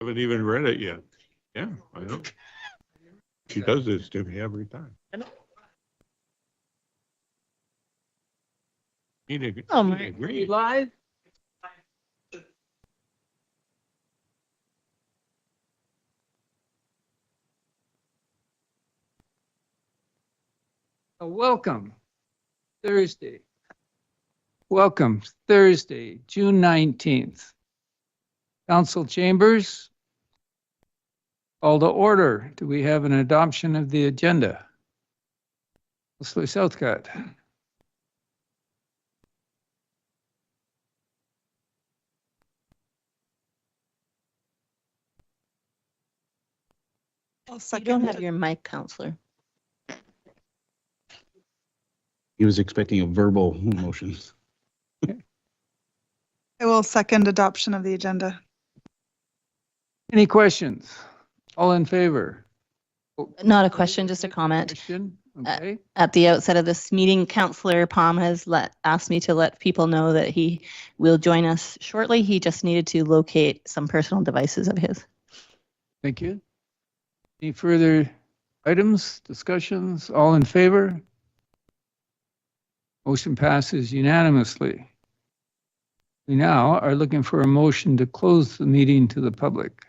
Haven't even read it yet. Yeah, I know. She does this to me every time. Oh, He my. agreed. Live? Welcome, Thursday. Welcome, Thursday, June 19th. Council chambers. Call to order. Do we have an adoption of the agenda? Councilor Southcott. You don't have your mic, Counselor. He was expecting a verbal motion. I will second adoption of the agenda. Any questions? All in favor? Not a question, just a comment. Question? Okay. At the outset of this meeting, Counselor Palm has asked me to let people know that he will join us shortly. He just needed to locate some personal devices of his. Thank you. Any further items, discussions? All in favor? Motion passes unanimously. We now are looking for a motion to close the meeting to the public.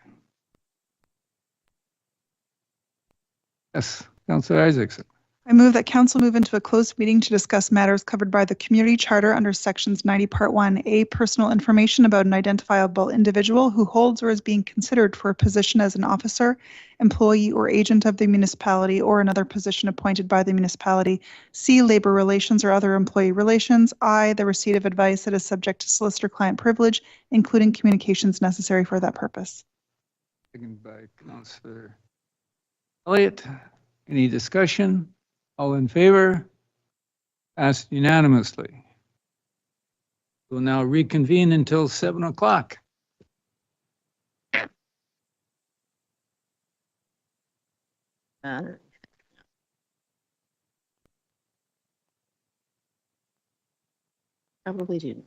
Yes, Councilor Isaacson. I move that council move into a closed meeting to discuss matters covered by the community charter under sections 90 part 1A, personal information about an identifiable individual who holds or is being considered for a position as an officer, employee, or agent of the municipality or another position appointed by the municipality. C, labor relations or other employee relations. I, the receipt of advice that is subject to solicitor-client privilege, including communications necessary for that purpose. Second by Councilor Elliott. Any discussion? All in favor? Passed unanimously. We'll now reconvene until 7 o'clock. Probably do.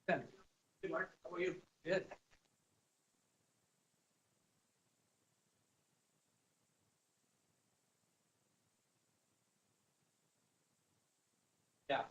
How are you? Good. Yeah.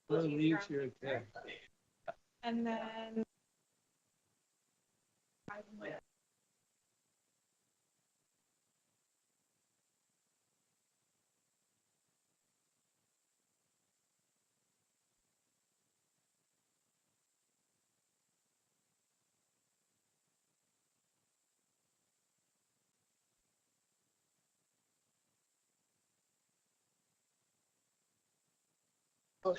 Leaves here again. And then. Oh,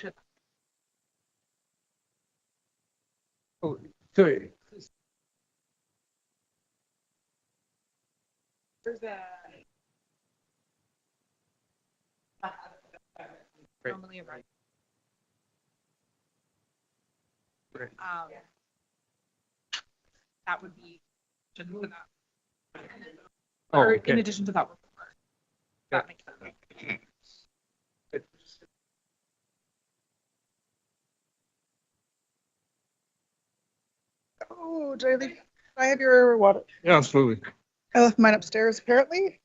sorry. Normally right. Right. That would be just for that. Oh, Or in okay. addition to that. That makes sense. Oh, did I have your water? Yeah, absolutely. I left mine upstairs, apparently.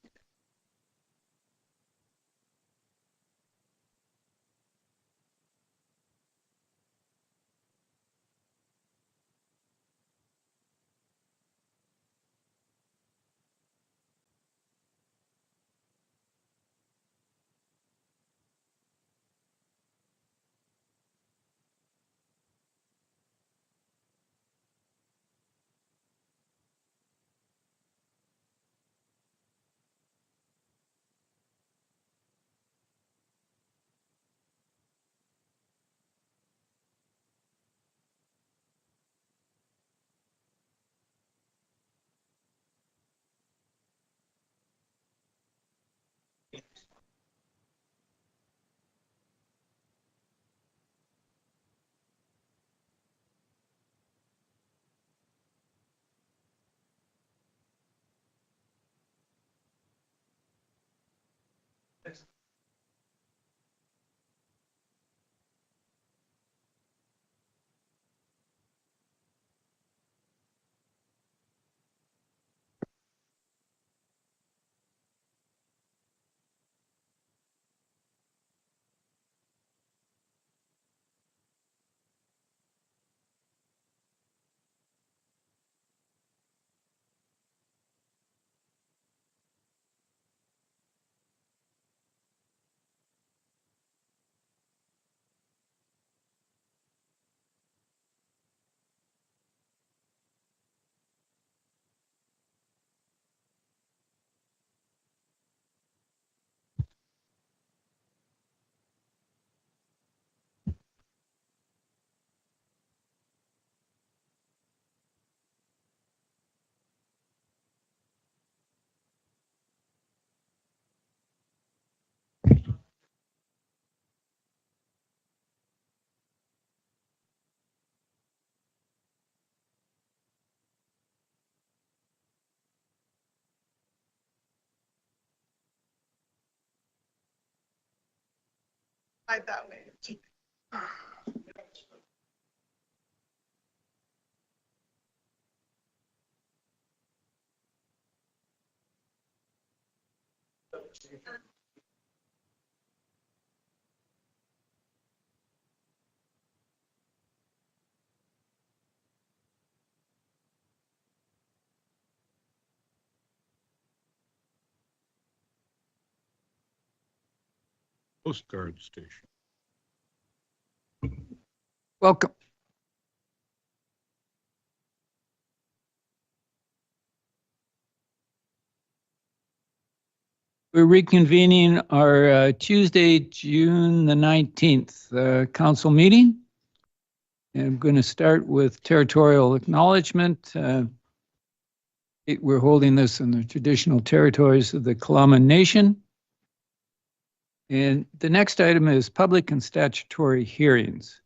Slide that way. Coast Guard Station. Welcome. We're reconvening our Tuesday, June the 19th council meeting. And I'm going to start with territorial acknowledgement. We're holding this in the traditional territories of the Kalama Nation. And the next item is public and statutory hearings,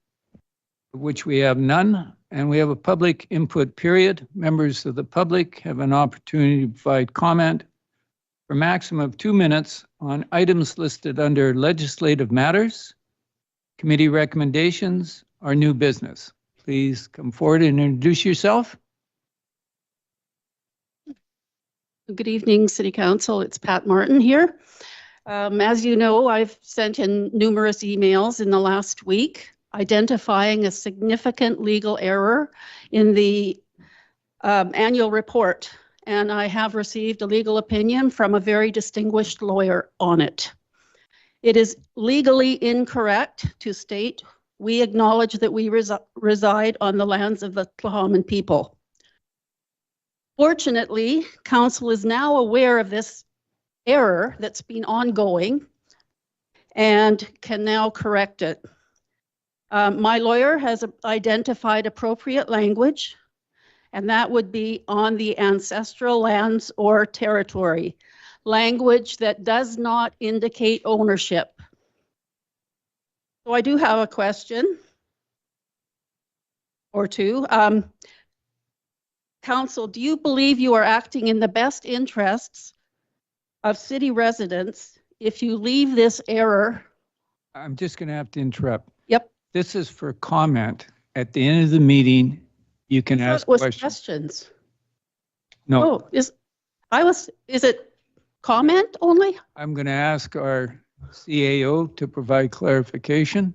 of which we have none, and we have a public input period. Members of the public have an opportunity to provide comment for a maximum of 2 minutes on items listed under legislative matters, committee recommendations, or new business. Please come forward and introduce yourself. Good evening, City Council. It's Pat Martin here. As you know, I've sent in numerous emails in the last week identifying a significant legal error in the annual report, and I have received a legal opinion from a very distinguished lawyer on it. It is legally incorrect to state we acknowledge that we reside on the lands of the Tlahaman people. Fortunately, Council is now aware of this error that's been ongoing and can now correct it. My lawyer has identified appropriate language, and that would be on the ancestral lands or territory, language that does not indicate ownership. So I do have a question or two. Council, do you believe you are acting in the best interests of city residents if you leave this error? I'm just going to have to interrupt. Yep. This is for comment. At the end of the meeting, you can ask questions. No, Oh, is it comment only? I'm going to ask our CAO to provide clarification.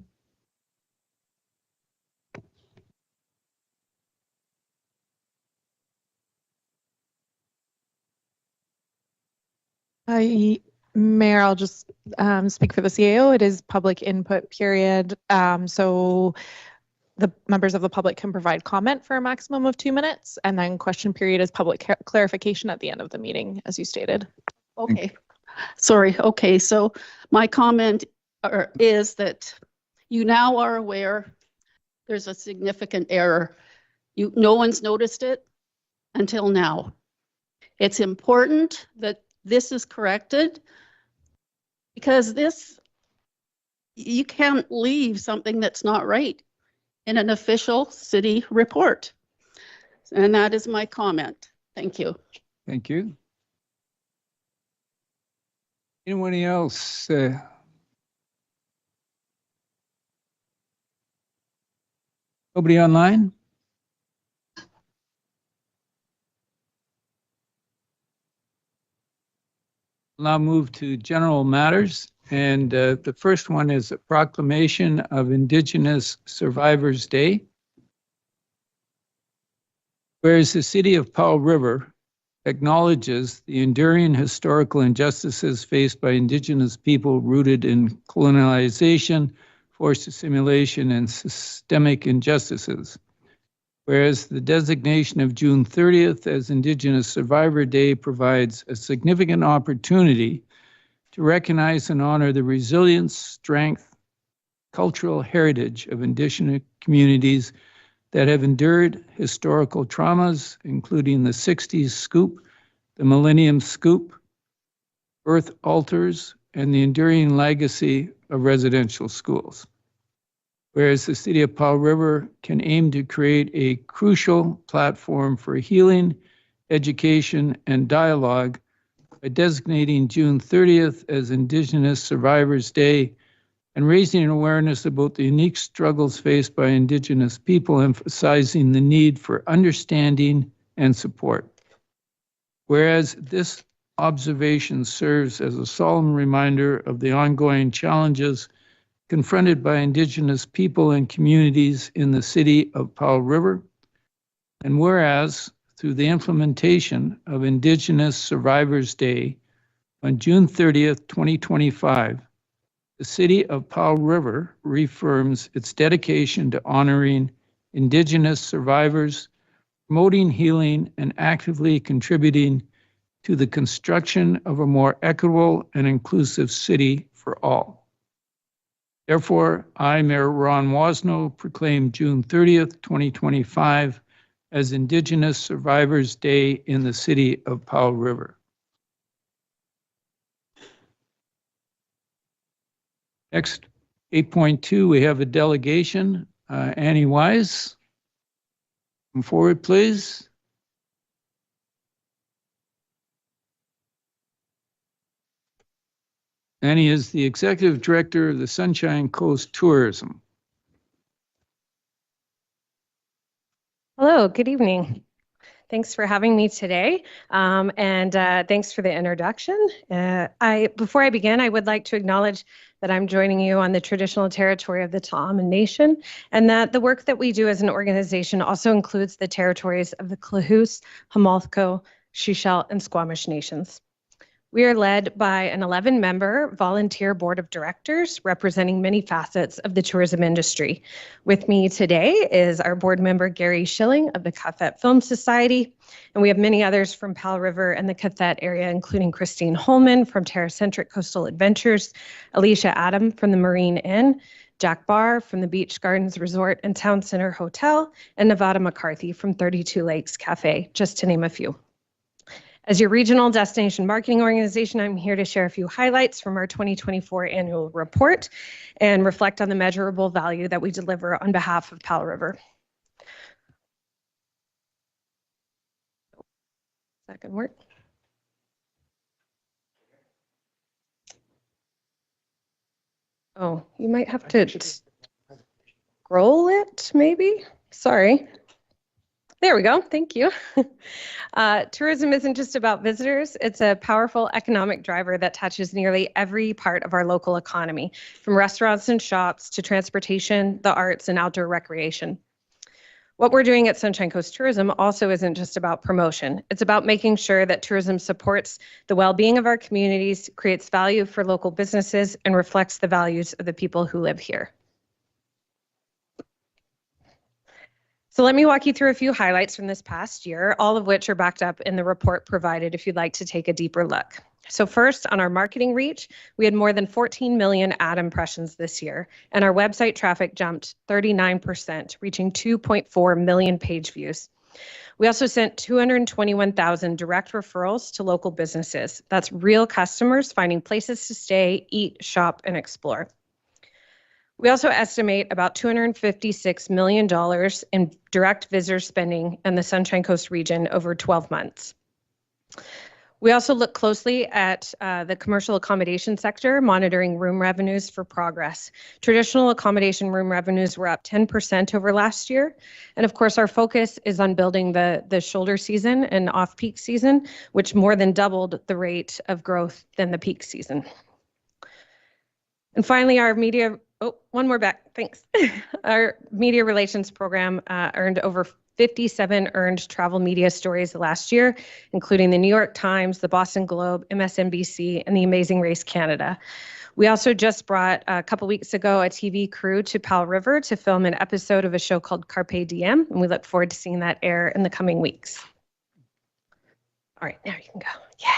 Mayor, I'll just speak for the CAO. It is public input period. So the members of the public can provide comment for a maximum of 2 minutes, and then question period is public clarification at the end of the meeting, as you stated. Okay. Sorry. Okay. So my comment is that you now are aware there's a significant error. No one's noticed it until now. It's important that this is corrected because you can't leave something that's not right in an official city report. And that is my comment. Thank you. Thank you. Anyone else? Nobody online? I'll now move to general matters. And the first one is a proclamation of Indigenous Survivors Day. Whereas the city of Powell River acknowledges the enduring historical injustices faced by Indigenous people rooted in colonialization, forced assimilation, and systemic injustices. Whereas the designation of June 30th as Indigenous Survivor Day provides a significant opportunity to recognize and honor the resilience, strength, cultural heritage of Indigenous communities that have endured historical traumas, including the 60s scoop, the Millennium scoop, birth altars, and the enduring legacy of residential schools. Whereas the city of Powell River can aim to create a crucial platform for healing, education, and dialogue by designating June 30th as Indigenous Survivors Day and raising awareness about the unique struggles faced by Indigenous people, emphasizing the need for understanding and support. Whereas this observation serves as a solemn reminder of the ongoing challenges confronted by Indigenous people and communities in the city of Powell River. And whereas, through the implementation of Indigenous Survivors Day on June 30th, 2025, the city of Powell River reaffirms its dedication to honoring Indigenous survivors, promoting healing, and actively contributing to the construction of a more equitable and inclusive city for all. Therefore, I, Mayor Ron Wasno, proclaim June 30th, 2025 as Indigenous Survivors Day in the city of Powell River. Next, 8.2, we have a delegation. Annie Wise, come forward, please. Annie is the Executive Director of the Sunshine Coast Tourism. Hello, good evening. Thanks for having me today, and thanks for the introduction. Before I begin, I would like to acknowledge that I'm joining you on the traditional territory of the Ta'amin Nation, and that the work that we do as an organization also includes the territories of the Klahoose, Hamalthko, Shishel, and Squamish Nations. We are led by an 11-member volunteer board of directors representing many facets of the tourism industry. With me today is our board member, Gary Schilling of the Cathet Film Society, and we have many others from Powell River and the Cathet area, including Christine Holman from Terracentric Coastal Adventures, Alicia Adam from the Marine Inn, Jack Barr from the Beach Gardens Resort and Town Center Hotel, and Nevada McCarthy from 32 Lakes Cafe, just to name a few. As your regional destination marketing organization, I'm here to share a few highlights from our 2024 annual report and reflect on the measurable value that we deliver on behalf of Powell River. Second work. Oh, you might have to scroll it, maybe. Sorry. There we go. Thank you. Tourism isn't just about visitors. It's a powerful economic driver that touches nearly every part of our local economy, from restaurants and shops to transportation, the arts, and outdoor recreation. What we're doing at Sunshine Coast Tourism also isn't just about promotion. It's about making sure that tourism supports the well-being of our communities, creates value for local businesses, and reflects the values of the people who live here. So let me walk you through a few highlights from this past year, all of which are backed up in the report provided if you'd like to take a deeper look. So first, on our marketing reach, we had more than 14 million ad impressions this year, and our website traffic jumped 39%, reaching 2.4 million page views. We also sent 221,000 direct referrals to local businesses. That's real customers finding places to stay, eat, shop, and explore. We also estimate about $256 million in direct visitor spending in the Sunshine Coast region over 12 months. We also look closely at the commercial accommodation sector, monitoring room revenues for progress. Traditional accommodation room revenues were up 10% over last year. And of course, our focus is on building the shoulder season and off-peak season, which more than doubled the rate of growth than the peak season. And finally, our media, one more back, thanks. Our media relations program earned over 57 earned travel media stories last year, including the New York Times, the Boston Globe, MSNBC, and the Amazing Race Canada. We also just brought, a couple weeks ago, a TV crew to Powell River to film an episode of a show called Carpe Diem, and we look forward to seeing that air in the coming weeks. All right, now you can go. Yeah.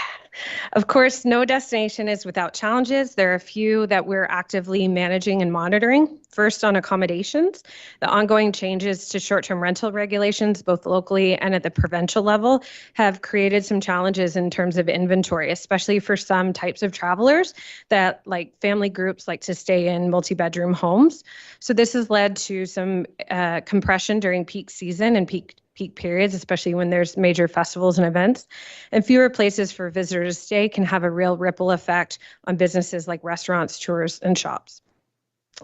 Of course, no destination is without challenges. There are a few that we're actively managing and monitoring. First, on accommodations, the ongoing changes to short-term rental regulations, both locally and at the provincial level, have created some challenges in terms of inventory, especially for some types of travelers that, like family groups, like to stay in multi-bedroom homes. So this has led to some compression during peak season and peak periods, especially when there's major festivals and events, and fewer places for visitors to stay can have a real ripple effect on businesses like restaurants, tours, and shops.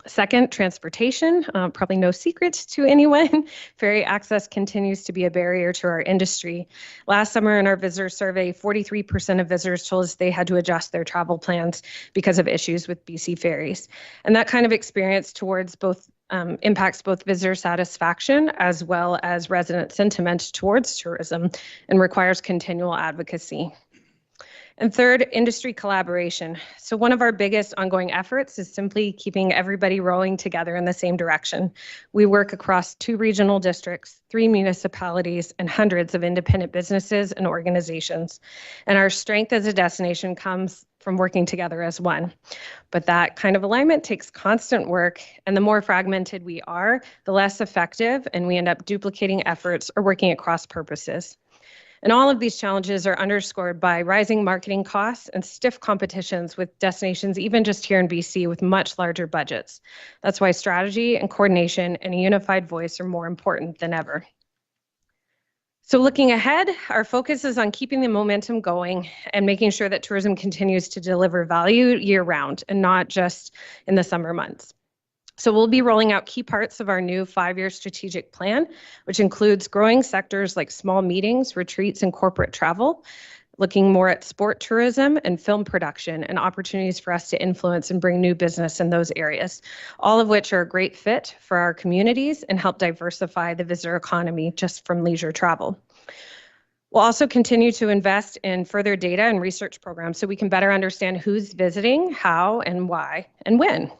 Second, transportation, probably no secret to anyone. Ferry access continues to be a barrier to our industry. Last summer in our visitor survey, 43% of visitors told us they had to adjust their travel plans because of issues with BC ferries. And that kind of experience towards both impacts both visitor satisfaction as well as resident sentiment towards tourism and requires continual advocacy. And third, industry collaboration. So one of our biggest ongoing efforts is simply keeping everybody rowing together in the same direction. We work across 2 regional districts, 3 municipalities, and hundreds of independent businesses and organizations. And our strength as a destination comes from working together as one. But that kind of alignment takes constant work, and the more fragmented we are, the less effective, and we end up duplicating efforts or working at cross purposes. And all of these challenges are underscored by rising marketing costs and stiff competitions with destinations, even just here in BC, with much larger budgets. That's why strategy and coordination and a unified voice are more important than ever. So looking ahead, our focus is on keeping the momentum going and making sure that tourism continues to deliver value year-round and not just in the summer months. So we'll be rolling out key parts of our new 5-year strategic plan, which includes growing sectors like small meetings, retreats, and corporate travel, looking more at sport tourism and film production and opportunities for us to influence and bring new business in those areas, all of which are a great fit for our communities and help diversify the visitor economy just from leisure travel. We'll also continue to invest in further data and research programs so we can better understand who's visiting, how and why and when,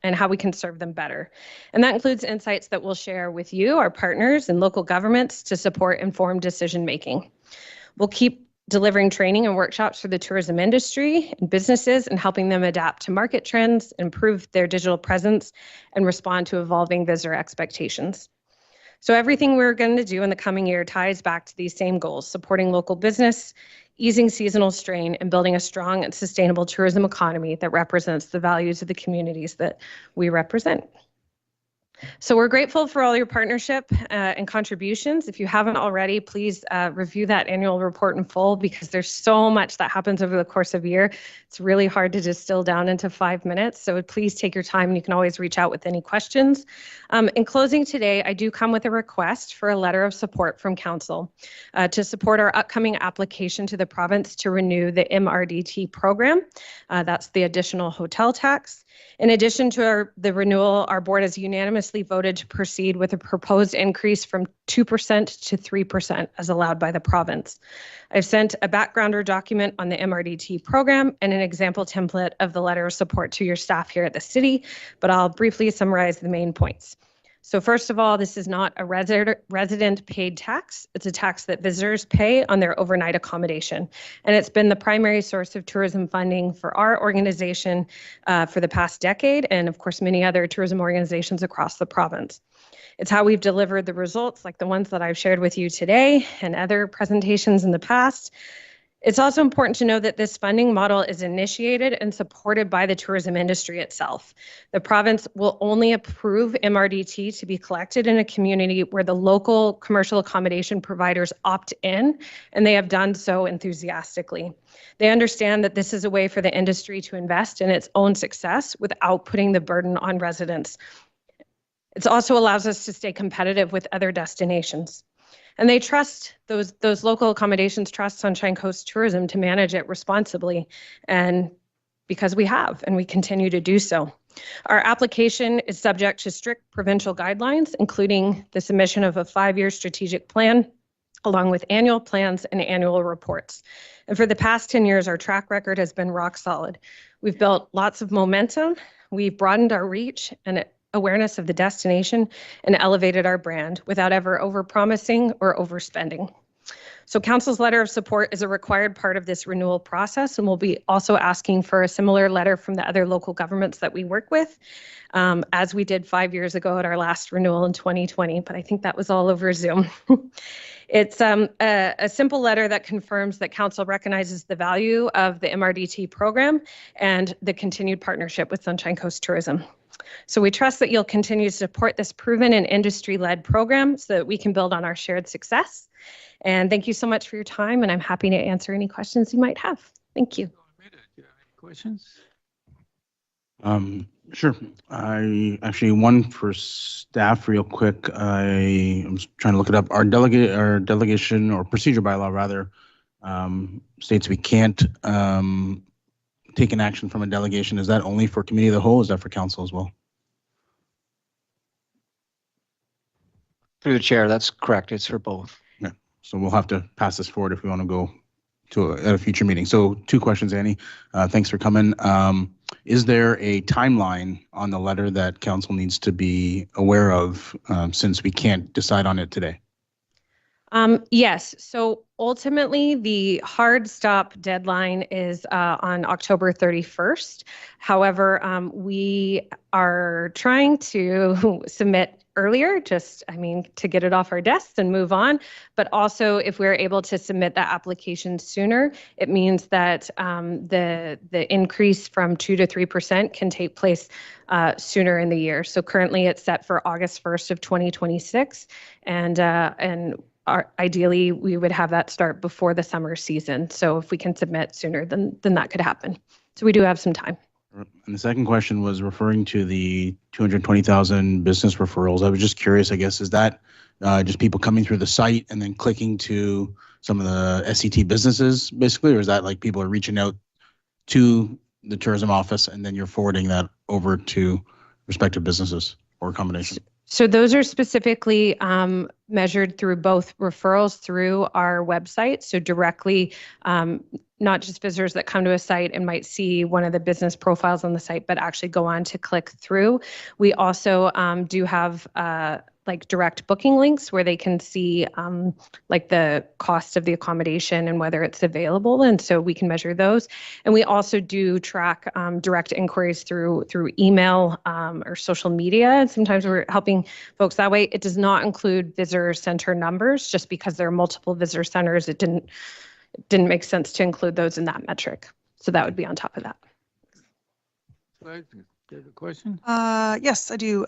and how we can serve them better. And that includes insights that we'll share with you, our partners, and local governments to support informed decision-making. We'll keep delivering training and workshops for the tourism industry and businesses and helping them adapt to market trends, improve their digital presence, and respond to evolving visitor expectations. So everything we're going to do in the coming year ties back to these same goals, supporting local business, easing seasonal strain, and building a strong and sustainable tourism economy that represents the values of the communities that we represent. So we're grateful for all your partnership and contributions. If you haven't already, please review that annual report in full because there's so much that happens over the course of a year. It's really hard to distill down into 5 minutes. So please take your time and you can always reach out with any questions. In closing today, I do come with a request for a letter of support from Council to support our upcoming application to the province to renew the MRDT program. That's the additional hotel tax. In addition to the renewal, our board has unanimously voted to proceed with a proposed increase from 2% to 3% as allowed by the province. I've sent a backgrounder document on the MRDT program and an example template of the letter of support to your staff here at the city, but I'll briefly summarize the main points. So first of all, this is not a resident paid tax. It's a tax that visitors pay on their overnight accommodation. And it's been the primary source of tourism funding for our organization for the past decade, and of course, many other tourism organizations across the province. It's how we've delivered the results like the ones that I've shared with you today and other presentations in the past. It's also important to know that this funding model is initiated and supported by the tourism industry itself. The province will only approve MRDT to be collected in a community where the local commercial accommodation providers opt in, and they have done so enthusiastically. They understand that this is a way for the industry to invest in its own success without putting the burden on residents. It also allows us to stay competitive with other destinations. And they trust, those local accommodations trust Sunshine Coast Tourism to manage it responsibly, and because we have, and we continue to do so. Our application is subject to strict provincial guidelines, including the submission of a 5-year strategic plan, along with annual plans and annual reports. And for the past 10 years, our track record has been rock solid. We've built lots of momentum, we've broadened our reach and awareness of the destination and elevated our brand without ever overpromising or overspending. So Council's letter of support is a required part of this renewal process, and we'll be also asking for a similar letter from the other local governments that we work with, as we did 5 years ago at our last renewal in 2020, but I think that was all over Zoom. It's a simple letter that confirms that Council recognizes the value of the MRDT program and the continued partnership with Sunshine Coast Tourism. So we trust that you'll continue to support this proven and industry-led program so that we can build on our shared success. And thank you so much for your time, and I'm happy to answer any questions you might have. Thank you. Do you have any questions? Sure. I actually, one for staff real quick. I'm just trying to look it up. Our delegation or procedure bylaw rather states we can't take an action from a delegation. Is that only for committee of the whole? Is that for council as well? Through the chair, that's correct. It's for both. Yeah. So we'll have to pass this forward if we want to go to a future meeting. So 2 questions, Annie. Thanks for coming. Is there a timeline on the letter that council needs to be aware of since we can't decide on it today? Yes. So ultimately, the hard stop deadline is on October 31st. However, we are trying to submit earlier, to get it off our desks and move on. But also, if we're able to submit that application sooner, it means that the increase from 2 to 3% can take place sooner in the year. So currently, it's set for August 1st of 2026, and ideally, we would have that start before the summer season. So if we can submit sooner, then that could happen. So we do have some time. And the second question was referring to the 220,000 business referrals. I was just curious, I guess, is that just people coming through the site and then clicking to some of the SCT businesses, basically, or is that like people are reaching out to the tourism office and then you're forwarding that over to respective businesses, or a combination? So those are specifically measured through both referrals through our website. So directly, not just visitors that come to a site and might see one of the business profiles on the site, but actually go on to click through. We also do have like direct booking links where they can see like the cost of the accommodation and whether it's available. And so we can measure those. And we also do track direct inquiries through email or social media. And sometimes we're helping folks that way. It does not include visitor center numbers, just because there are multiple visitor centers. It didn't make sense to include those in that metric. So that would be on top of that. Do you have a question? Yes, I do.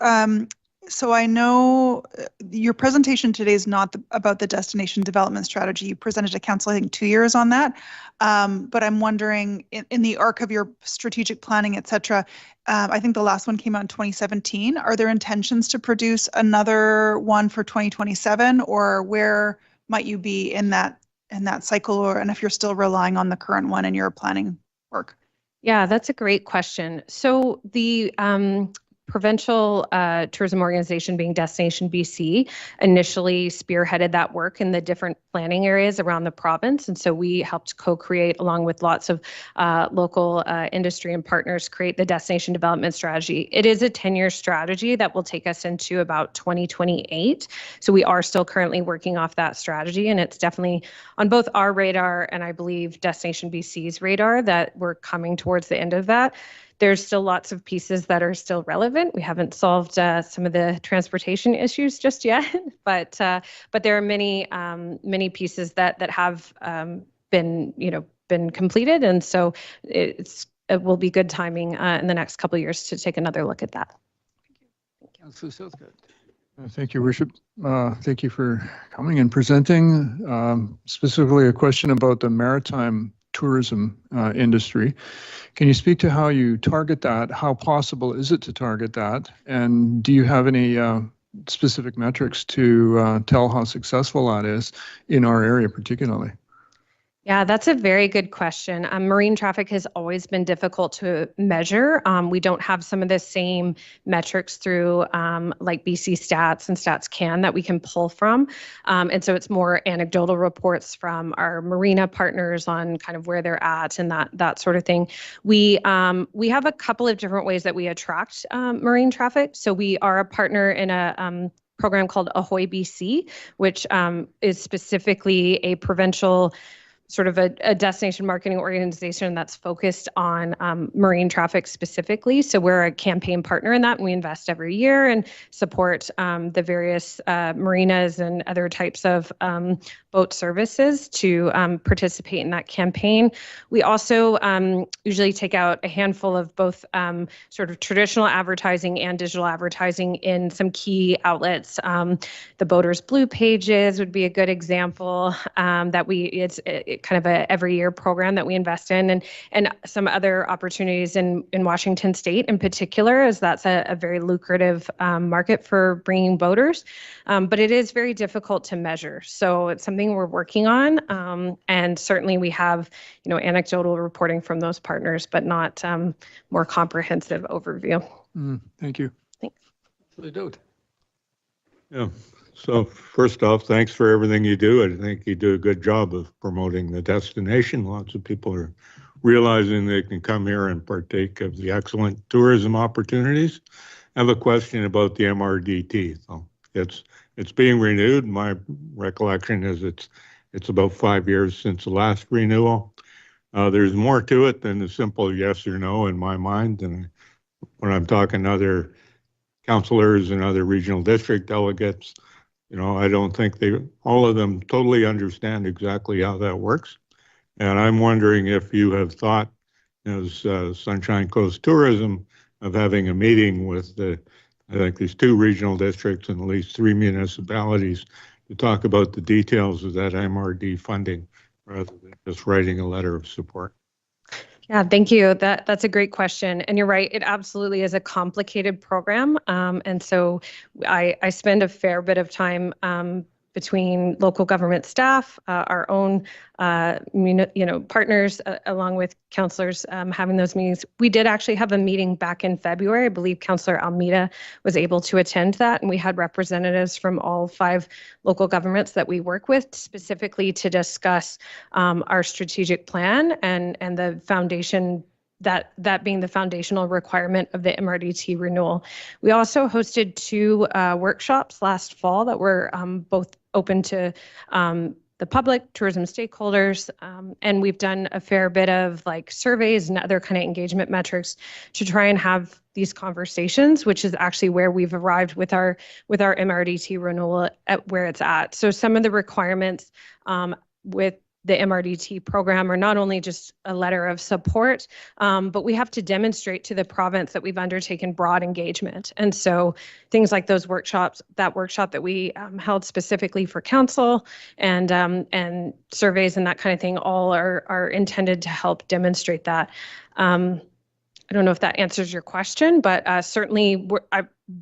So I know your presentation today is not about the destination development strategy. You presented to council, I think, 2 years on that. But I'm wondering, in the arc of your strategic planning, et cetera, I think the last one came out in 2017. Are there intentions to produce another one for 2027, or where might you be in that cycle, and if you're still relying on the current one in your planning work? Yeah, that's a great question. So the provincial tourism organization, being Destination BC, initially spearheaded that work in the different planning areas around the province. And so we helped co-create, along with lots of local industry and partners, create the destination development strategy. It is a 10-year strategy that will take us into about 2028. So we are still currently working off that strategy, and it's definitely on both our radar and I believe Destination BC's radar that we're coming towards the end of that. There's still lots of pieces that are still relevant. We haven't solved some of the transportation issues just yet, but there are many pieces that have been completed, and so it will be good timing in the next couple of years to take another look at that. Councilor Southcott. Thank you, Worship. Thank you for coming and presenting. Specifically, a question about the maritime tourism industry. Can you speak to how you target that? How possible is it to target that? And do you have any specific metrics to tell how successful that is in our area particularly? Yeah, that's a very good question. Marine traffic has always been difficult to measure. We don't have some of the same metrics through like BC Stats and Stats Can that we can pull from. And so it's more anecdotal reports from our marina partners on kind of where they're at and that sort of thing. We have a couple of different ways that we attract marine traffic. So we are a partner in a program called Ahoy BC, which is specifically a provincial sort of a destination marketing organization that's focused on marine traffic specifically. So we're a campaign partner in that, and we invest every year and support the various marinas and other types of boat services to participate in that campaign. We also usually take out a handful of both sort of traditional advertising and digital advertising in some key outlets. The Boaters Blue Pages would be a good example that kind of a every year program that we invest in, and some other opportunities in Washington State in particular, as that's a very lucrative market for bringing boaters. But it is very difficult to measure. So it's something we're working on. And certainly we have, anecdotal reporting from those partners, but not more comprehensive overview. Thank you. Thanks. Yeah. So first off, thanks for everything you do. I think you do a good job of promoting the destination. Lots of people are realizing they can come here and partake of the excellent tourism opportunities. I have a question about the MRDT. So it's being renewed. My recollection is it's about 5 years since the last renewal. There's more to it than a simple yes or no in my mind. And when I'm talking to other councilors and other regional district delegates, I don't think all of them totally understand exactly how that works. And I'm wondering if you have thought, as Sunshine Coast Tourism, of having a meeting with I think there's 2 regional districts and at least 3 municipalities to talk about the details of that MRD funding rather than just writing a letter of support. Yeah, thank you. That's a great question. And you're right, it absolutely is a complicated program. And so I spend a fair bit of time between local government staff, our own partners, along with councillors having those meetings. We did actually have a meeting back in February. I believe Councillor Almeida was able to attend that, and we had representatives from all 5 local governments that we work with specifically to discuss our strategic plan and the foundation, that being the foundational requirement of the MRDT renewal. We also hosted 2 workshops last fall that were both open to the public, tourism stakeholders, and we've done a fair bit of surveys and other kind of engagement metrics to try and have these conversations, which is actually where we've arrived with our MRDT renewal at where it's at. So some of the requirements with the MRDT program are not only just a letter of support, but we have to demonstrate to the province that we've undertaken broad engagement. And so things like those workshops, that workshop that we held specifically for council and surveys and that kind of thing, all are intended to help demonstrate that. I don't know if that answers your question, but certainly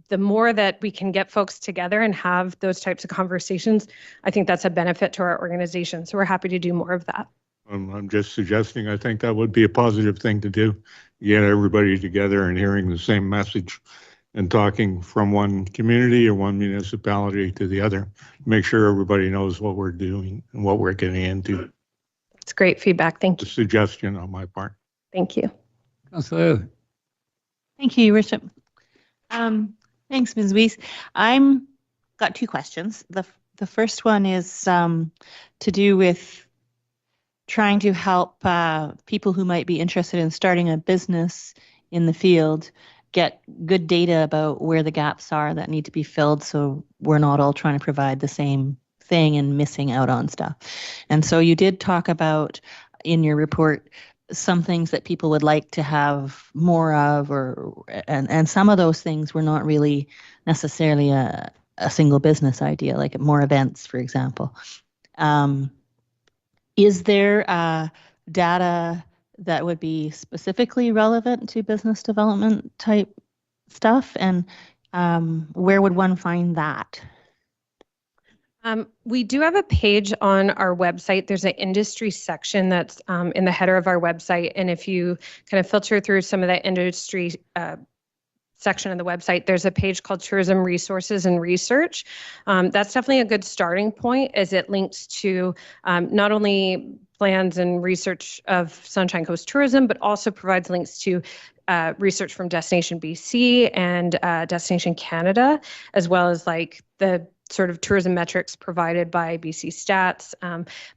the more that we can get folks together and have those types of conversations, I think that's a benefit to our organization. So we're happy to do more of that. I'm just suggesting I think that would be a positive thing to do. Get everybody together and hearing the same message and talking from one community or one municipality to the other. Make sure everybody knows what we're doing and what we're getting into. It's great feedback. Thank you. A suggestion on my part. Thank you. Councillor. Thank you, Your Worship. Thanks, Ms. Weiss. I'm got 2 questions. The first one is to do with trying to help people who might be interested in starting a business in the field get good data about where the gaps are that need to be filled, so we're not all trying to provide the same thing and missing out on stuff. And so you did talk about in your report some things that people would like to have more of, and some of those things were not really necessarily a single business idea, like more events, for example. Is there data that would be specifically relevant to business development type stuff, and where would one find that? We do have a page on our website. There's an industry section that's in the header of our website. And if you kind of filter through some of the industry section of the website, there's a page called Tourism Resources and Research. That's definitely a good starting point, as it links to not only plans and research of Sunshine Coast Tourism, but also provides links to research from Destination BC and Destination Canada, as well as the sort of tourism metrics provided by BC Stats.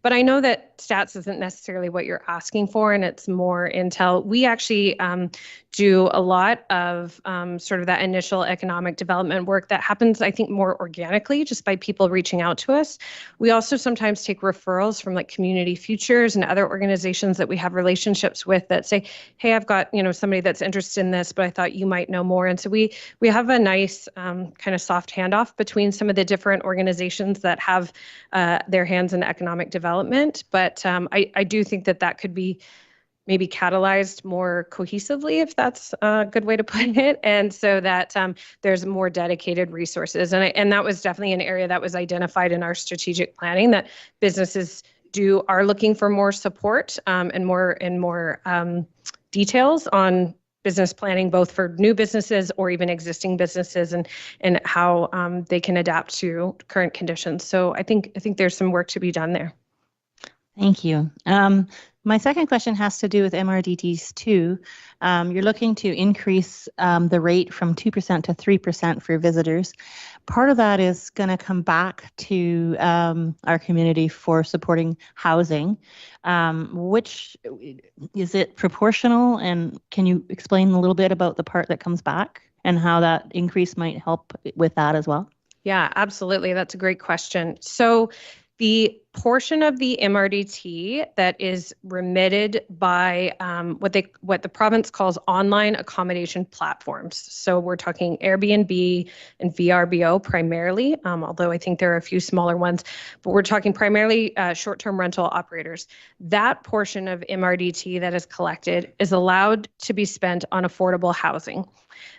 But I know that stats isn't necessarily what you're asking for, and it's more intel. We actually do a lot of sort of that initial economic development work that happens, I think, more organically just by people reaching out to us. We also sometimes take referrals from community futures and other organizations that we have relationships with that say, hey, I've got somebody that's interested in this, but I thought you might know more. And so we have a nice kind of soft handoff between some of the different different organizations that have their hands in economic development. But I do think that that could be maybe catalyzed more cohesively, if that's a good way to put it, and so that there's more dedicated resources. And that was definitely an area that was identified in our strategic planning, that businesses are looking for more support and more details on business planning, both for new businesses or even existing businesses, and how they can adapt to current conditions. So I think there's some work to be done there. Thank you. My second question has to do with MRDTs too. You're looking to increase the rate from 2% to 3% for visitors. Part of that is going to come back to our community for supporting housing. Which is it proportional? And can you explain a little bit about the part that comes back and how that increase might help with that as well? Yeah, absolutely. That's a great question. So the portion of the MRDT that is remitted by what the province calls online accommodation platforms. So we're talking Airbnb and VRBO primarily, although I think there are a few smaller ones, but we're talking primarily short-term rental operators. That portion of MRDT that is collected is allowed to be spent on affordable housing.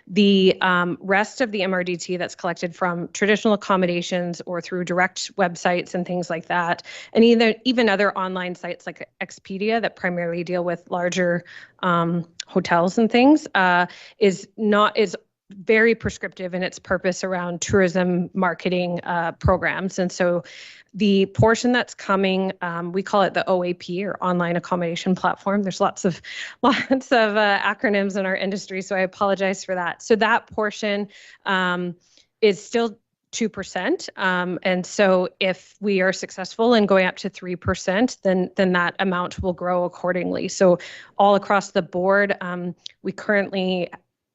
The rest of the MRDT that's collected from traditional accommodations or through direct websites and things like that, and even other online sites like Expedia that primarily deal with larger hotels and things, is very prescriptive in its purpose around tourism marketing programs. And so the portion that's coming, we call it the OAP, or online accommodation platform. There's lots of acronyms in our industry, so I apologize for that. So that portion is still 2%. And so if we are successful in going up to 3%, then that amount will grow accordingly. So all across the board, we currently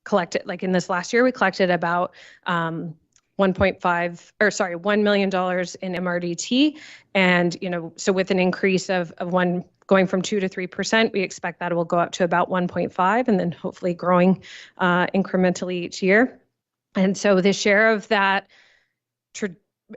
collected, like in this last year, we collected about $1 million in MRDT. And, so with an increase of going from 2 to 3%, we expect that it will go up to about 1.5, and then hopefully growing incrementally each year. And so the share of that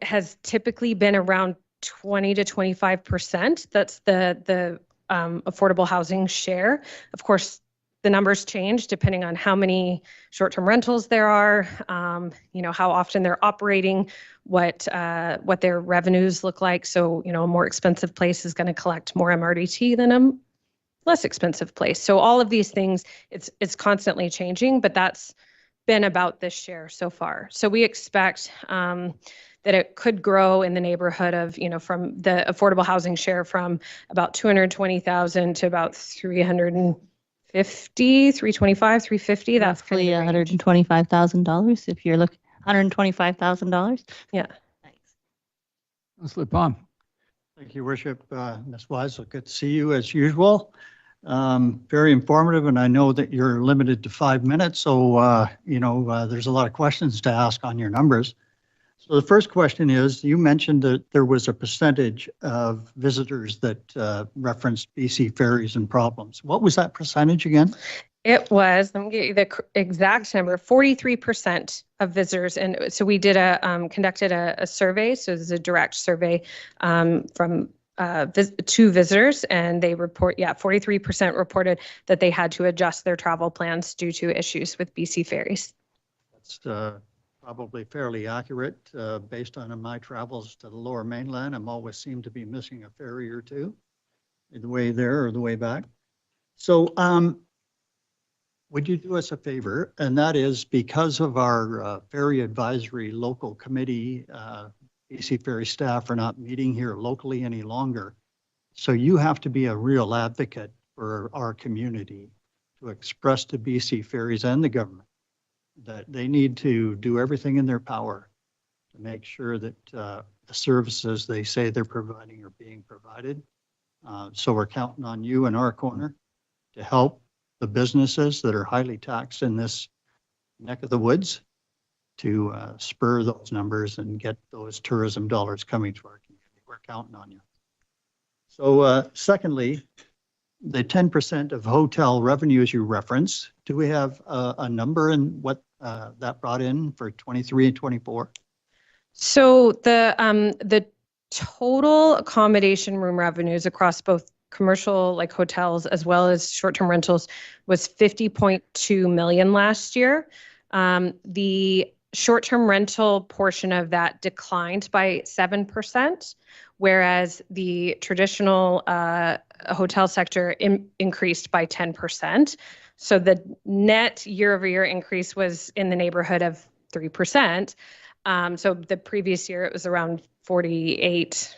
has typically been around 20 to 25%. That's the affordable housing share. Of course, the numbers change depending on how many short-term rentals there are, how often they're operating, what their revenues look like. So, a more expensive place is going to collect more MRDT than a less expensive place. So all of these things, it's constantly changing, but that's been about this share so far. So we expect that it could grow in the neighborhood of, from the affordable housing share from about 220,000 to about 325, 350. That's roughly $125,000 if you're looking, $125,000. Yeah. Thanks. Councillor Palm. Thank you, Worship. Ms. Wise, good to see you as usual. Very informative, and I know that you're limited to 5 minutes, so there's a lot of questions to ask on your numbers. So the first question is, you mentioned that there was a percentage of visitors that referenced BC ferries and problems. What was that percentage again? It was, let me get you the exact number, 43% of visitors. And so we did conducted a survey. So this is a direct survey from to visitors, and they report, 43% reported that they had to adjust their travel plans due to issues with BC ferries. That's probably fairly accurate based on my travels to the Lower Mainland. I'm always seem to be missing a ferry or two, the way there or the way back. So would you do us a favor? And that is, because of our ferry advisory local committee, BC Ferry staff are not meeting here locally any longer. So you have to be a real advocate for our community to express to BC Ferries and the government that they need to do everything in their power to make sure that the services they say they're providing are being provided. So we're counting on you in our corner to help the businesses that are highly taxed in this neck of the woods to spur those numbers and get those tourism dollars coming to our community. We're counting on you. So secondly, the 10% of hotel revenues you referenced, do we have a number in what that brought in for 23 and 24? So the total accommodation room revenues across both commercial like hotels as well as short-term rentals was 50.2 million last year. The short-term rental portion of that declined by 7%, whereas the traditional hotel sector increased by 10%. So the net year-over-year increase was in the neighborhood of 3%. So the previous year it was around 48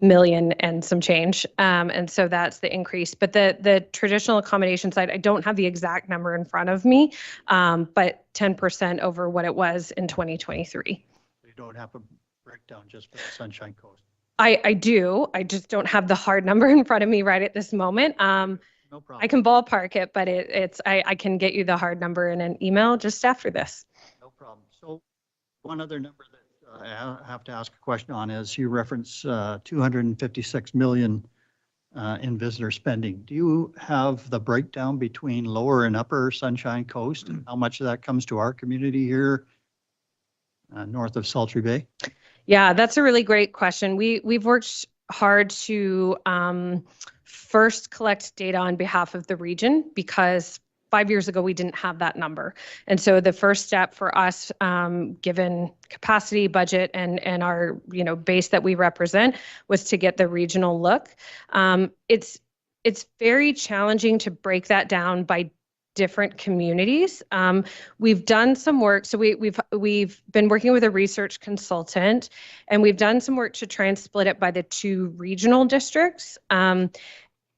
million and some change. And so that's the increase. But the traditional accommodation side, I don't have the exact number in front of me, but 10% over what it was in 2023. You don't have a breakdown just for the Sunshine Coast. I do. I just don't have the hard number in front of me right at this moment. No problem. I can ballpark it, but I can get you the hard number in an email just after this. No problem. So one other number that I have to ask a question on is you reference 256 million in visitor spending. Do you have the breakdown between lower and upper Sunshine Coast and how much of that comes to our community here north of Sultry Bay? Yeah, that's a really great question. We've worked hard to first collect data on behalf of the region because 5 years ago we didn't have that number. And so the first step for us, given capacity, budget, and our base that we represent, was to get the regional look. It's very challenging to break that down by different communities. We've done some work. So we've been working with a research consultant, and we've done some work to try and split it by the two regional districts.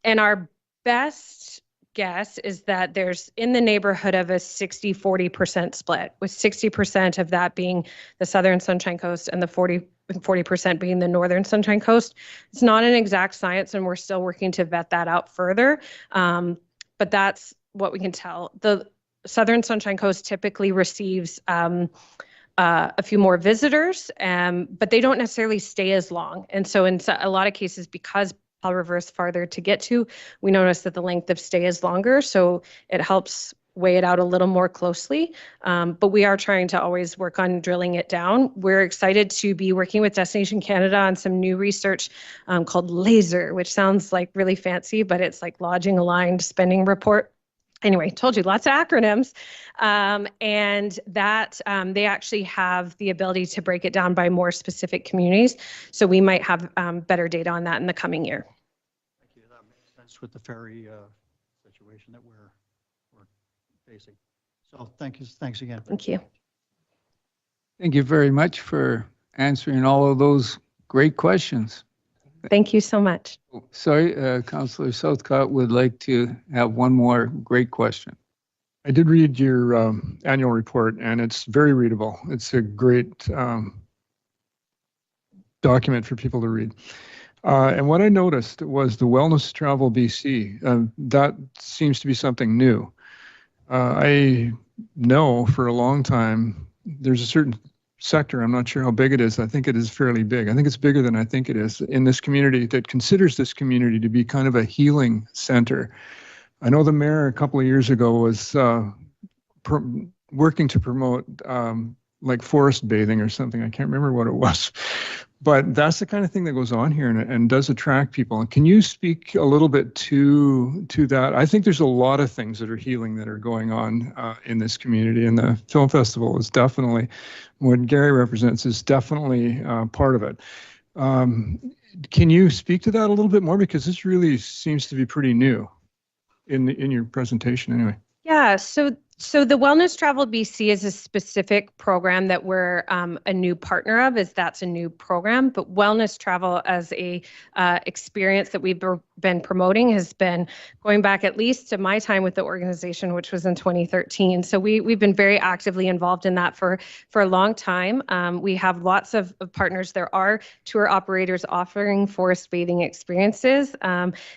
And our best guess is that there's in the neighborhood of a 60-40% split, with 60% of that being the Southern Sunshine Coast and the 40% being the Northern Sunshine Coast. It's not an exact science, and we're still working to vet that out further. But that's what we can tell. The Southern Sunshine Coast typically receives a few more visitors, but they don't necessarily stay as long. And so in a lot of cases, because Powell River is farther to get to, we notice that the length of stay is longer. So it helps weigh it out a little more closely. But we are trying to always work on drilling it down. We're excited to be working with Destination Canada on some new research called LASER, which sounds like really fancy, but it's like Lodging Aligned Spending Report. Anyway, told you, lots of acronyms. And that they actually have the ability to break it down by more specific communities. So we might have better data on that in the coming year. Thank you. That makes sense with the ferry situation that we're facing. So thank you. Thanks again. Thank you. Thank you very much for answering all of those great questions. Thank you so much. Sorry, Councillor Southcott would like to have one more great question. I did read your annual report, and it's very readable. It's a great document for people to read. And what I noticed was the Wellness Travel BC. That seems to be something new. I know for a long time there's a certain sector, I'm not sure how big it is, I think it is fairly big. I think it's bigger than I think it is in this community that considers this community to be kind of a healing center. I know the mayor a couple of years ago was working to promote like forest bathing or something. I can't remember what it was. But that's the kind of thing that goes on here and does attract people. And can you speak a little bit to that? I think there's a lot of things that are healing that are going on in this community. And the film festival is definitely, what Gary represents is definitely part of it. Can you speak to that a little bit more? Because this really seems to be pretty new in your presentation anyway. Yeah, so the Wellness Travel BC is a specific program that we're a new partner of, that's a new program. But Wellness Travel as a experience that we've been promoting has been going back at least to my time with the organization, which was in 2013. So we've been very actively involved in that for a long time. We have lots of partners. There are tour operators offering forest bathing experiences.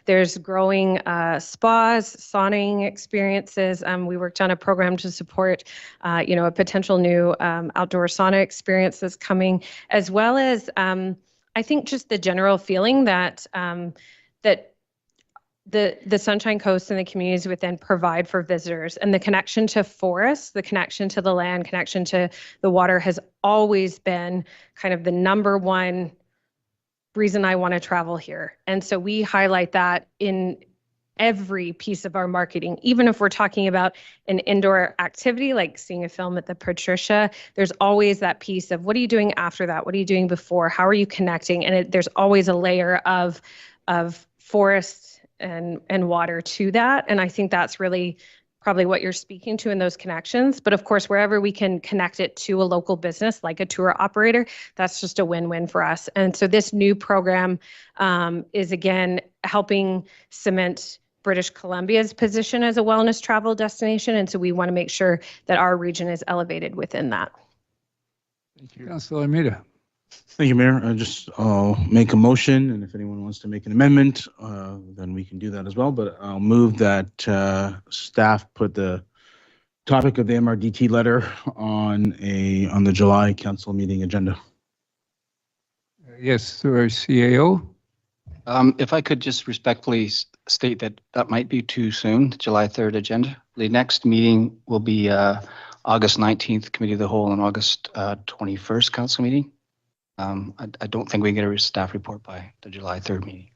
There's growing spas, sauning experiences. We worked on a program to support, a potential new outdoor sauna experience that's coming, as well as I think just the general feeling that that the Sunshine Coast and the communities within provide for visitors, and the connection to forests, the connection to the land, connection to the water has always been kind of the number one reason I want to travel here. And so we highlight that in every piece of our marketing. Even if we're talking about an indoor activity like seeing a film at the Patricia, there's always that piece of what are you doing after that? What are you doing before? How are you connecting? And there's always a layer of forest and water to that. And I think that's really probably what you're speaking to in those connections. But of course, wherever we can connect it to a local business like a tour operator, that's just a win-win for us. And so this new program is again helping cement British Columbia's position as a wellness travel destination. And so we want to make sure that our region is elevated within that. Thank you. Councilor Almeida. Thank you, Mayor. I'll make a motion, and if anyone wants to make an amendment, then we can do that as well. But I'll move that staff put the topic of the MRDT letter on the July council meeting agenda. Yes, through our CAO. If I could just respectfully state that that might be too soon, the July 3rd agenda. The next meeting will be August 19th, Committee of the Whole, and August 21st council meeting. I don't think we can get a staff report by the July 3rd meeting.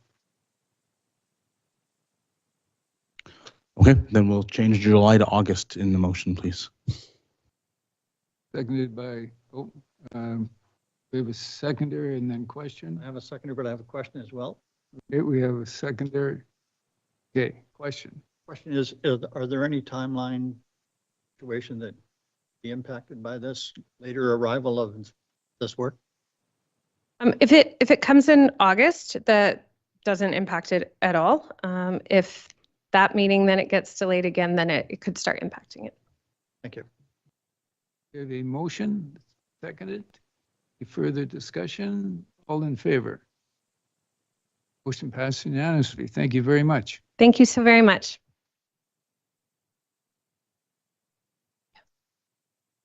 Okay, then we'll change July to August in the motion, please. Seconded by, we have a seconder and then question. I have a seconder, but I have a question as well. Okay, we have a seconder. Okay, question. Question is, are there any timeline situation that be impacted by this later arrival of this work? If it comes in August, that doesn't impact it at all. If that meeting then it gets delayed again, then it could start impacting it. Thank you. We have a motion, seconded. Any further discussion? All in favor? Motion passed unanimously. Thank you very much. Thank you so very much.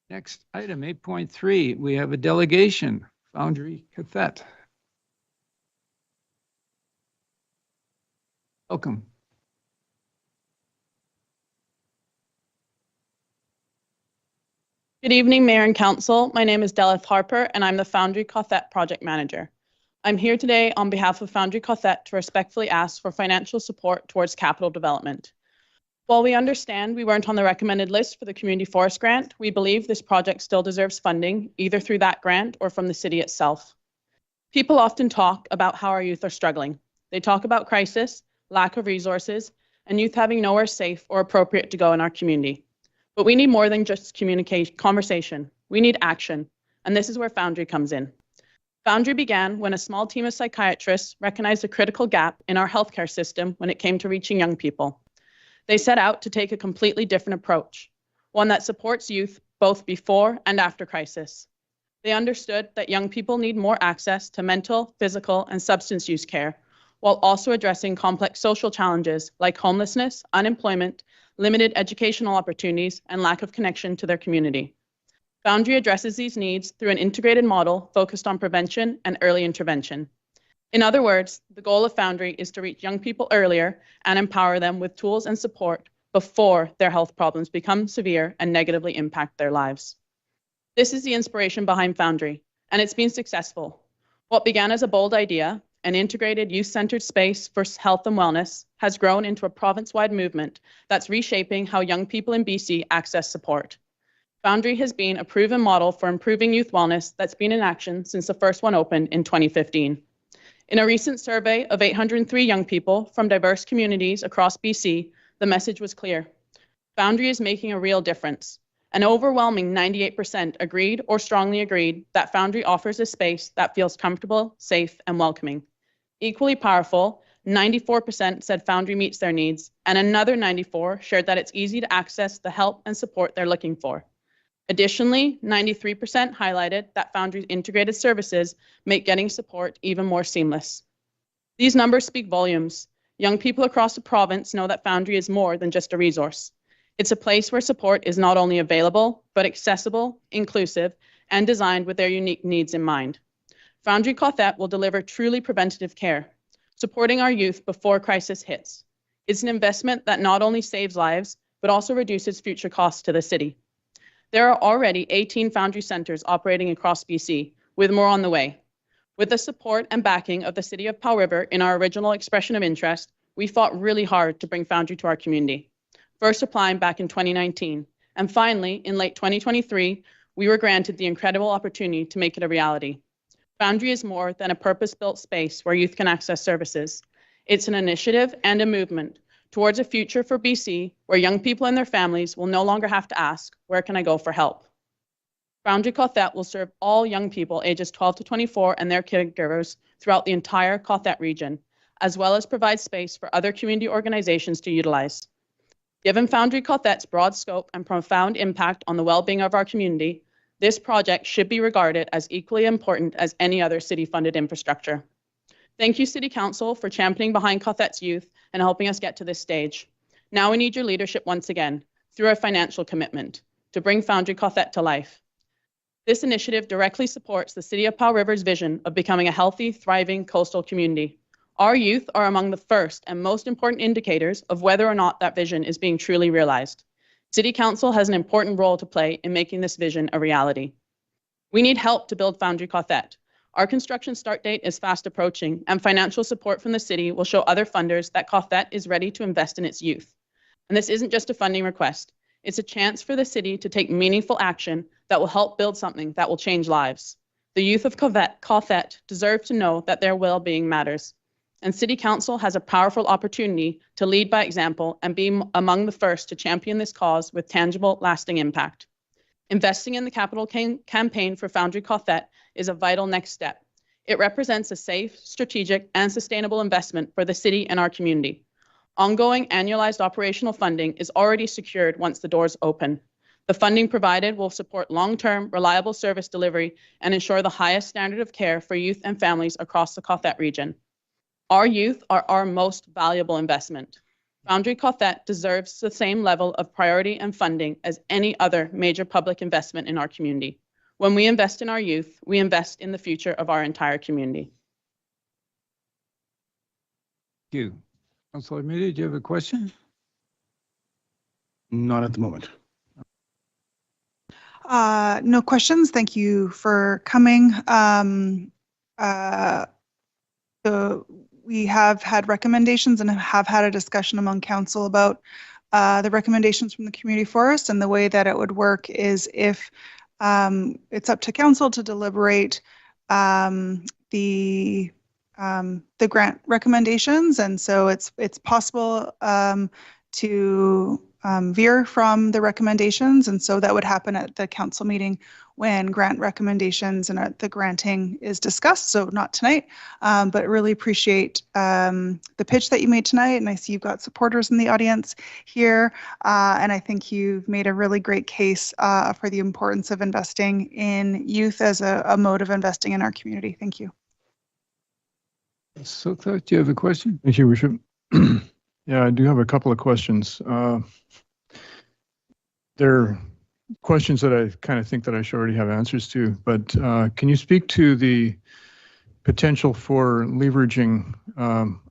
Next item, 8.3, we have a delegation, Foundry Cathet. Welcome. Good evening, Mayor and Council. My name is Delith Harper, and I'm the Foundry Cathet Project Manager. I'm here today on behalf of Foundry Cathet to respectfully ask for financial support towards capital development. While we understand we weren't on the recommended list for the Community Forest Grant, we believe this project still deserves funding, either through that grant or from the city itself. People often talk about how our youth are struggling. They talk about crisis, lack of resources, and youth having nowhere safe or appropriate to go in our community. But we need more than just conversation. We need action, and this is where Foundry comes in. Foundry began when a small team of psychiatrists recognized a critical gap in our healthcare system when it came to reaching young people. They set out to take a completely different approach, one that supports youth both before and after crisis. They understood that young people need more access to mental, physical, and substance use care, while also addressing complex social challenges like homelessness, unemployment, limited educational opportunities, and lack of connection to their community. Foundry addresses these needs through an integrated model focused on prevention and early intervention. In other words, the goal of Foundry is to reach young people earlier and empower them with tools and support before their health problems become severe and negatively impact their lives. This is the inspiration behind Foundry, and it's been successful. What began as a bold idea, an integrated youth-centered space for health and wellness, has grown into a province-wide movement that's reshaping how young people in BC access support. Foundry has been a proven model for improving youth wellness that's been in action since the first one opened in 2015. In a recent survey of 803 young people from diverse communities across BC, the message was clear. Foundry is making a real difference. An overwhelming 98% agreed or strongly agreed that Foundry offers a space that feels comfortable, safe, and welcoming. Equally powerful, 94% said Foundry meets their needs, and another 94% shared that it's easy to access the help and support they're looking for. Additionally, 93% highlighted that Foundry's integrated services make getting support even more seamless. These numbers speak volumes. Young people across the province know that Foundry is more than just a resource. It's a place where support is not only available, but accessible, inclusive, and designed with their unique needs in mind. Foundry Cathet will deliver truly preventative care, supporting our youth before crisis hits, It's an investment that not only saves lives, but also reduces future costs to the city. There are already 18 Foundry centers operating across BC, with more on the way. With the support and backing of the City of Powell River in our original expression of interest, we fought really hard to bring Foundry to our community. First applying back in 2019, and finally, in late 2023, we were granted the incredible opportunity to make it a reality. Foundry is more than a purpose-built space where youth can access services. It's an initiative and a movement towards a future for BC where young people and their families will no longer have to ask, where can I go for help? Foundry Cothette will serve all young people ages 12 to 24 and their caregivers throughout the entire Cothette region, as well as provide space for other community organizations to utilize. Given Foundry Cothette's broad scope and profound impact on the well-being of our community, this project should be regarded as equally important as any other city-funded infrastructure. Thank you, City Council, for championing behind Cothette's youth and helping us get to this stage. Now we need your leadership once again, through a financial commitment, to bring Foundry Cothette to life. This initiative directly supports the City of Powell River's vision of becoming a healthy, thriving coastal community. Our youth are among the first and most important indicators of whether or not that vision is being truly realized. City Council has an important role to play in making this vision a reality. We need help to build Foundry Cothette. Our construction start date is fast approaching, and financial support from the city will show other funders that Cothette is ready to invest in its youth. And this isn't just a funding request. It's a chance for the city to take meaningful action that will help build something that will change lives. The youth of Cothette deserve to know that their well-being matters. And City Council has a powerful opportunity to lead by example and be among the first to champion this cause with tangible, lasting impact. Investing in the capital campaign for Foundry Cothette is a vital next step. It represents a safe, strategic, and sustainable investment for the city and our community. Ongoing annualized operational funding is already secured once the doors open. The funding provided will support long-term, reliable service delivery and ensure the highest standard of care for youth and families across the Cothette region. Our youth are our most valuable investment. Foundry Cothette deserves the same level of priority and funding as any other major public investment in our community. When we invest in our youth, we invest in the future of our entire community. Thank you. Councilor Meady, do you have a question? Not at the moment. No questions. Thank you for coming. We have had recommendations and have had a discussion among council about the recommendations from the community forest, and the way that it would work is if it's up to council to deliberate the grant recommendations, and so it's possible to veer from the recommendations, and so that would happen at the council meeting when grant recommendations and the granting is discussed. So not tonight, but really appreciate the pitch that you made tonight, and I see you've got supporters in the audience here, and I think you've made a really great case for the importance of investing in youth as a mode of investing in our community. Thank you. So, do you have a question? Thank you, Worship. Yeah, I do have a couple of questions. There are questions that I kind of think that I should already have answers to, but can you speak to the potential for leveraging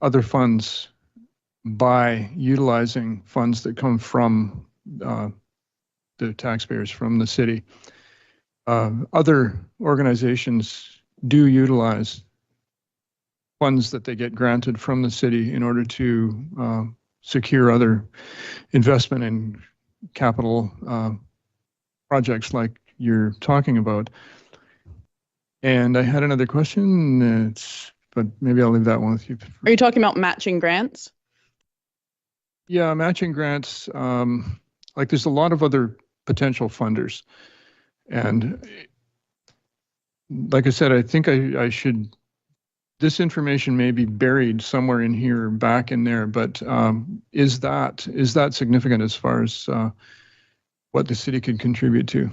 other funds by utilizing funds that come from the taxpayers, from the city? Other organizations do utilize funds that they get granted from the city in order to secure other investment in capital projects like you're talking about. And I had another question, but maybe I'll leave that one with you. Are you talking about matching grants? Yeah, matching grants. Like there's a lot of other potential funders. And like I said, I think I should, this information may be buried somewhere in here, back in there, but is that significant as far as what the city could contribute to?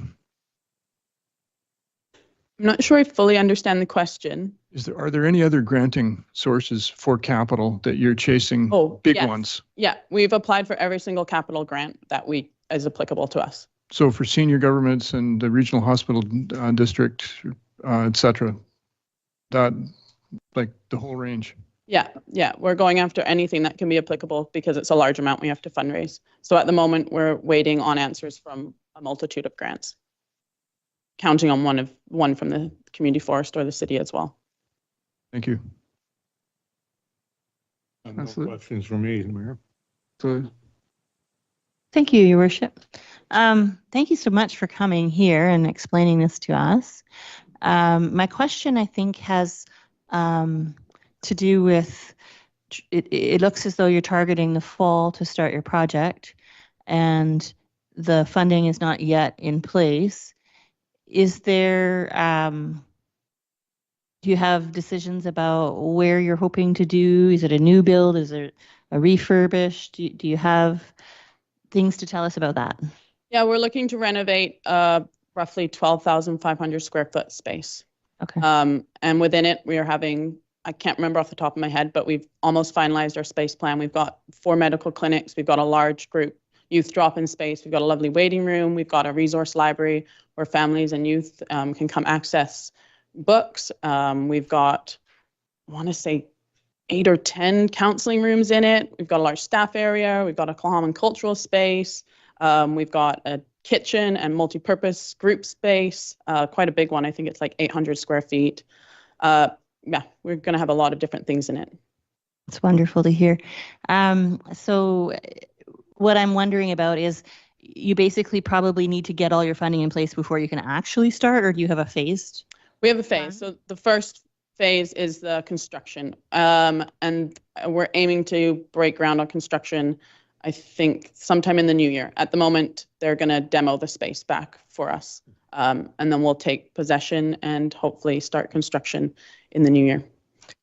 I'm not sure I fully understand the question. Are there any other granting sources for capital that you're chasing? Big ones? Yeah, we've applied for every single capital grant that is applicable to us. So for senior governments and the regional hospital district, et cetera, that, like the whole range? Yeah, we're going after anything that can be applicable because it's a large amount we have to fundraise. So at the moment, we're waiting on answers from a multitude of grants, counting on one from the community forest or the city as well. Thank you. No Councillor? questions for me, Mayor. So, Thank you, Your Worship. Thank you so much for coming here and explaining this to us. My question, I think, has to do with, it looks as though you're targeting the fall to start your project, and the funding is not yet in place. Is there, do you have decisions about where you're hoping to do? Is it a new build? Is it a refurbish? Do you have things to tell us about that? Yeah, we're looking to renovate roughly 12,500 square foot space. Okay. And within it, we are having, I can't remember off the top of my head, but we've almost finalized our space plan. We've got 4 medical clinics. We've got a large group youth drop-in space. We've got a lovely waiting room. We've got a resource library where families and youth can come access books. We've got, I want to say, 8 or 10 counseling rooms in it. We've got a large staff area. We've got a common cultural space. We've got a kitchen and multi-purpose group space, quite a big one. I think it's like 800 square feet. Yeah, we're going to have a lot of different things in it. It's wonderful to hear. So what I'm wondering about is, you basically probably need to get all your funding in place before you can actually start, or do you have a phased? We have a phase. So the first phase is the construction. And we're aiming to break ground on construction, I think, sometime in the new year. At the moment, they're going to demo the space back for us. And then we'll take possession and hopefully start construction in the new year.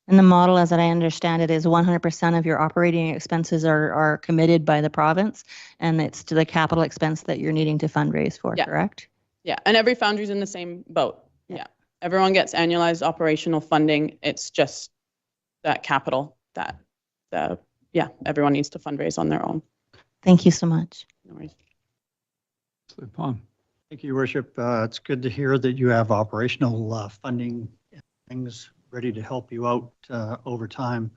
And the model, as I understand it, is 100% of your operating expenses are committed by the province, and it's to the capital expense that you're needing to fundraise for, Yeah. correct? Yeah, and every foundry's in the same boat. Yeah. Everyone gets annualized operational funding. It's just that capital that, everyone needs to fundraise on their own. Thank you so much. No worries. Paul. Thank you, Your Worship. It's good to hear that you have operational funding and things ready to help you out over time.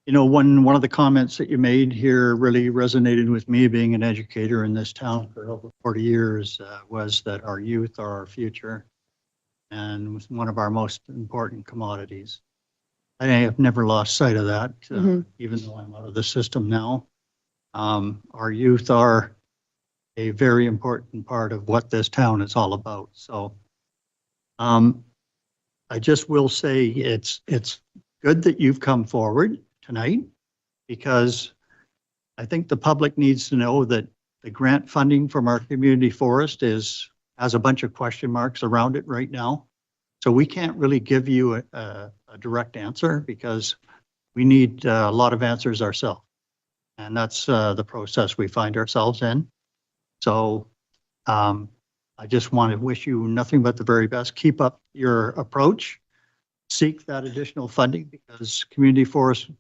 You know, one of the comments that you made here really resonated with me, being an educator in this town for over 40 years, was that our youth are our future and was one of our most important commodities. I have never lost sight of that, even though I'm out of the system now. Our youth are a very important part of what this town is all about. So I just will say it's good that you've come forward tonight, because I think the public needs to know that the grant funding from our community forest has a bunch of question marks around it right now. So we can't really give you a direct answer, because we need a lot of answers ourselves. And that's the process we find ourselves in. So I just want to wish you nothing but the very best. Keep up your approach. Seek that additional funding, because community forest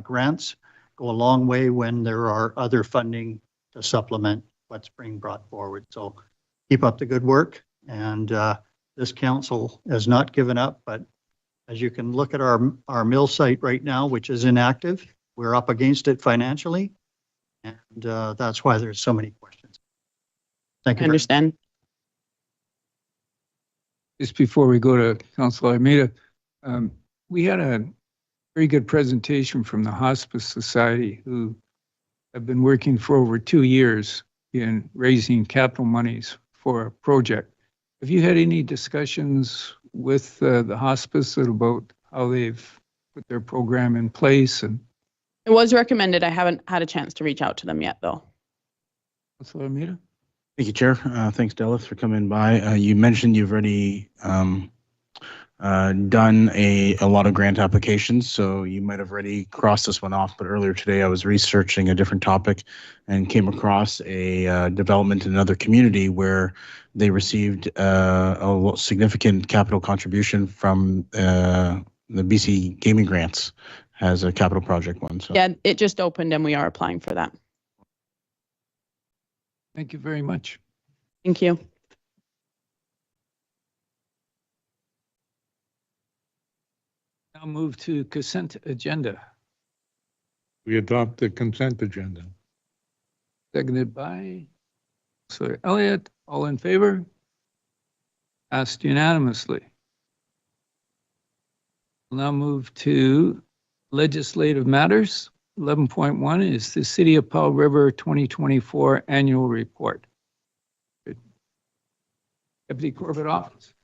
grants go a long way when there are other funding to supplement what's being brought forward. So keep up the good work. And this council has not given up, but as you can look at our mill site right now, which is inactive, we're up against it financially. And that's why there's so many questions. Thank you. I understand. Just before we go to Councilor Almeida, we had a very good presentation from the Hospice Society, who have been working for over 2 years in raising capital monies for a project. Have you had any discussions with the hospice about how they've put their program in place? And It was recommended. I haven't had a chance to reach out to them yet, though. Councilor Almeida? Thank you, Chair. Thanks, Dallas, for coming by. You mentioned you've already done a lot of grant applications, so you might have already crossed this one off. But earlier today, I was researching a different topic and came across a development in another community where they received a significant capital contribution from the BC Gaming Grants as a capital project one. So. Yeah, it just opened and we are applying for that. Thank you very much. Thank you. Now Now move to consent agenda, We adopt the consent agenda. seconded by Councillor Elliott. All in favor? Passed unanimously. We'll now move to legislative matters. 11.1 is the City of Powell River 2024 Annual Report. Deputy Corbett Office.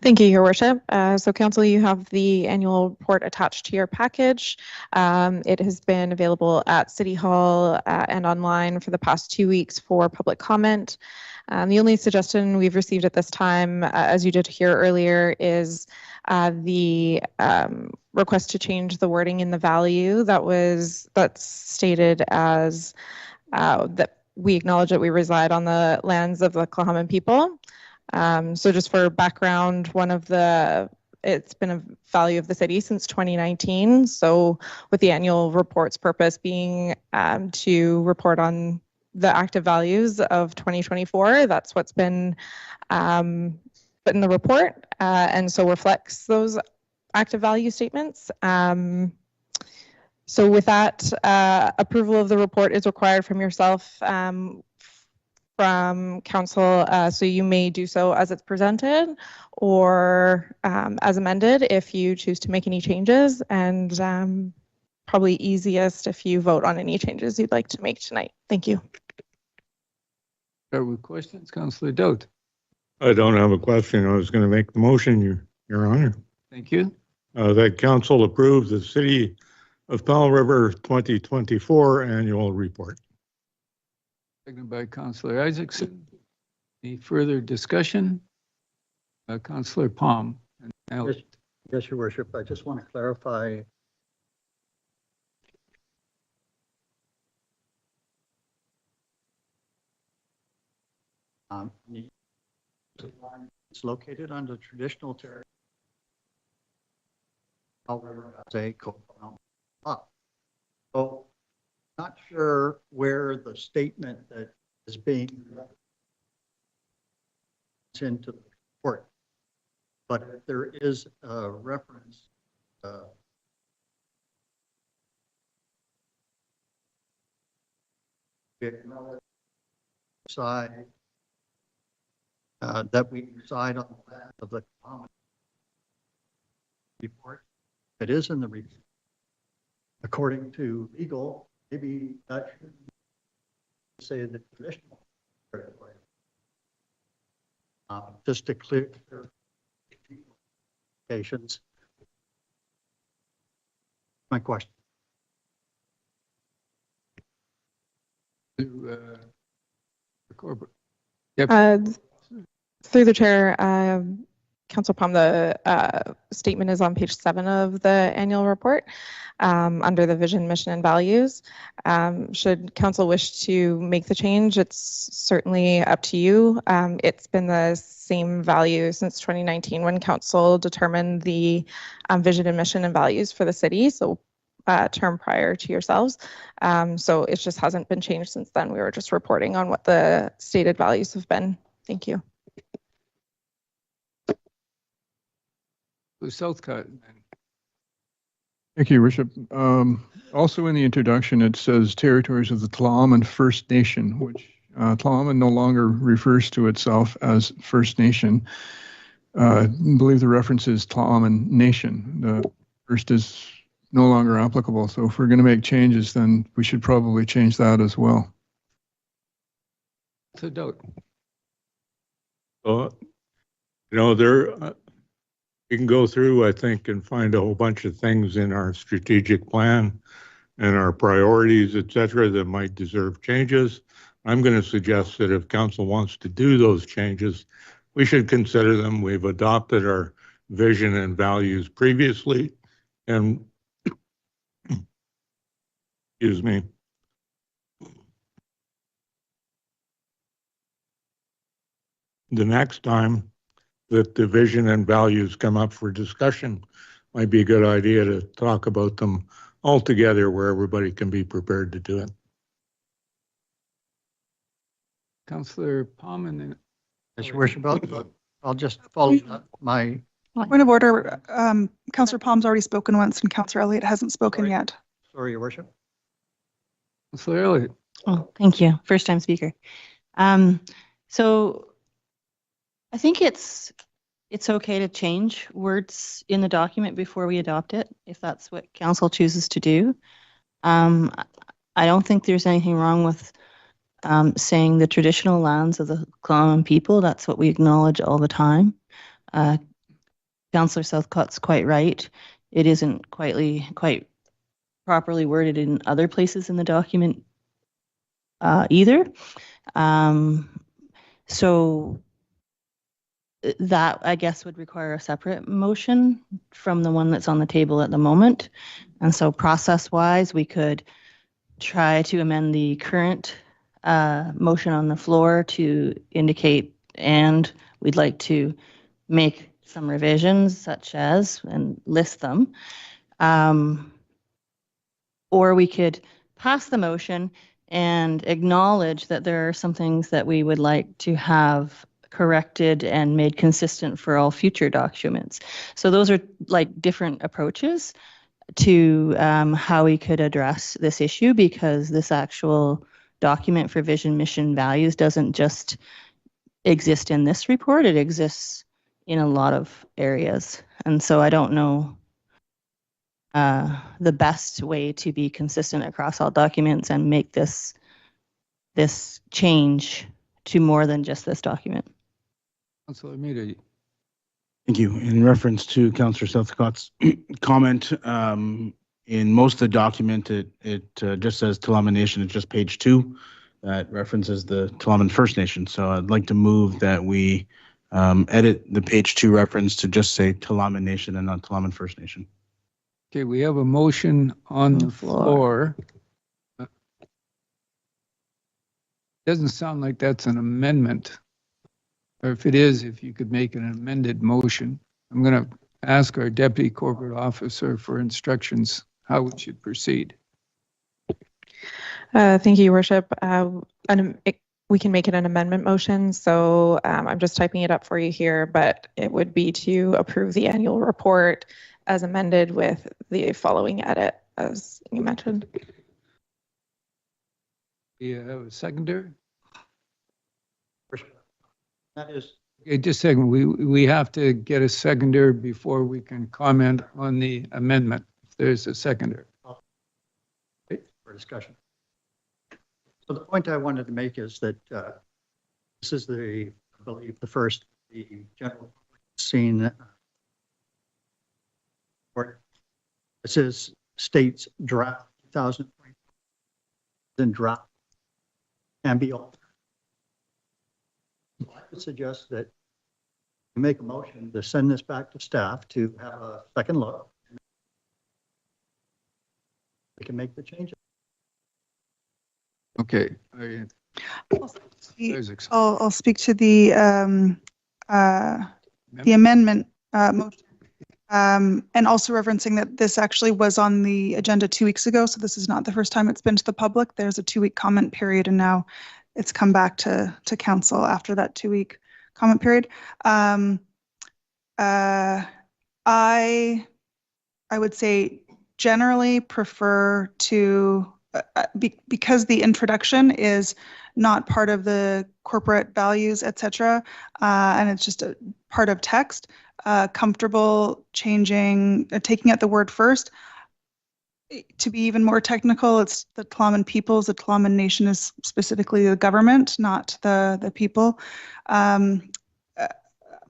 Thank you, Your Worship. So Council, you have the annual report attached to your package. It has been available at City Hall and online for the past 2 weeks for public comment. The only suggestion we've received at this time, as you did hear earlier, is the request to change the wording in the value that's stated as that we acknowledge that we reside on the lands of the Tla'amin people. So just for background, it's been a value of the city since 2019. So with the annual report's purpose being to report on the active values of 2024, that's what's been put in the report, and so reflects those active value statements. So with that, approval of the report is required from yourself, from council, so you may do so as it's presented or as amended if you choose to make any changes, and probably easiest if you vote on any changes you'd like to make tonight. Thank you. Start with questions. Councillor Dout. I don't have a question. I was going to make the motion, Your Honor. Thank you. That council approves the City of Powell River 2024 Annual Report. Seconded by Councillor Isaacson. Any further discussion? Councillor Palm. Yes, Your Worship. I just want to clarify. It's located on the traditional territory. However, as a so not sure where the statement that is being into the report, but there is a reference side that we reside on the land of the common report. It is in the report. According to legal, maybe that should say the traditional territory. Just to clear patients. My question. Corbett. Through the chair, Councillor Palm, the statement is on page 7 of the annual report under the vision, mission, and values. Should council wish to make the change, it's certainly up to you. It's been the same value since 2019 when council determined the vision and mission and values for the city, so term prior to yourselves. So it just hasn't been changed since then. We were just reporting on what the stated values have been. Thank you. Southcott. Thank you, Bishop. Also in the introduction, it says territories of the Tla'amin First Nation, which Tla'amin no longer refers to itself as First Nation. I believe the reference is Tla'amin Nation. The first is no longer applicable. So if we're going to make changes, then we should probably change that as well. To Dout. You can go through, I think, and find a whole bunch of things in our strategic plan and our priorities, et cetera, that might deserve changes. I'm going to suggest that if council wants to do those changes, we should consider them. We've adopted our vision and values previously, and excuse me. The next time that the vision and values come up for discussion, might be a good idea to talk about them all together where everybody can be prepared to do it. Councillor Palm. Yes, Your Worship, I'll just follow up my Point of order, Councillor Palm's already spoken once and Councillor Elliott hasn't spoken Sorry. yet. Sorry, Your Worship. Councillor Elliott. Oh, thank you. First time speaker. So I think it's okay to change words in the document before we adopt it, if that's what council chooses to do. I don't think there's anything wrong with saying the traditional lands of the common people. That's what we acknowledge all the time. Councillor Southcott's quite right. It isn't quite properly worded in other places in the document either. So that, I guess, would require a separate motion from the one that's on the table at the moment. And so process-wise, we could try to amend the current motion on the floor to indicate, and we'd like to make some revisions such as, and list them. Or we could pass the motion and acknowledge that there are some things that we would like to have corrected and made consistent for all future documents. So those are like different approaches to how we could address this issue, because this actual document for vision, mission, values doesn't just exist in this report, it exists in a lot of areas. And so I don't know the best way to be consistent across all documents and make this change to more than just this document. Councillor Meade. Thank you. In reference to Councillor Southcott's comment, in most of the document, it just says Tla'amin Nation. It's just page 2 that references the Tla'amin First Nation. So I'd like to move that we edit the page 2 reference to just say Tla'amin Nation and not Tla'amin First Nation. Okay, we have a motion on the floor. Doesn't sound like that's an amendment. Or if it is, if you could make an amended motion. I'm going to ask our Deputy Corporate Officer for instructions how we should proceed. Thank you, Your Worship. We can make it an amendment motion. So I'm just typing it up for you here, but it would be to approve the annual report as amended with the following edit, as you mentioned. Do you have a seconder? That is. Okay, just a second. We have to get a seconder before we can comment on the amendment. If there's a seconder. For discussion. So the point I wanted to make is that this is I believe, the first the general scene. This is state's draft 2020, then draft can be altered. I would suggest that we make a motion to send this back to staff to have a second look. We can make the changes. Okay. I'll speak to the amendment motion. And also referencing that this actually was on the agenda 2 weeks ago, so this is not the first time it's been to the public. There's a 2-week comment period, and now it's come back to council after that 2-week comment period. I would say generally prefer to, because the introduction is not part of the corporate values, etc., and it's just a part of text, comfortable changing, taking out the word first. To be even more technical, it's the Tla'amin peoples. The Tla'amin Nation is specifically the government, not the people.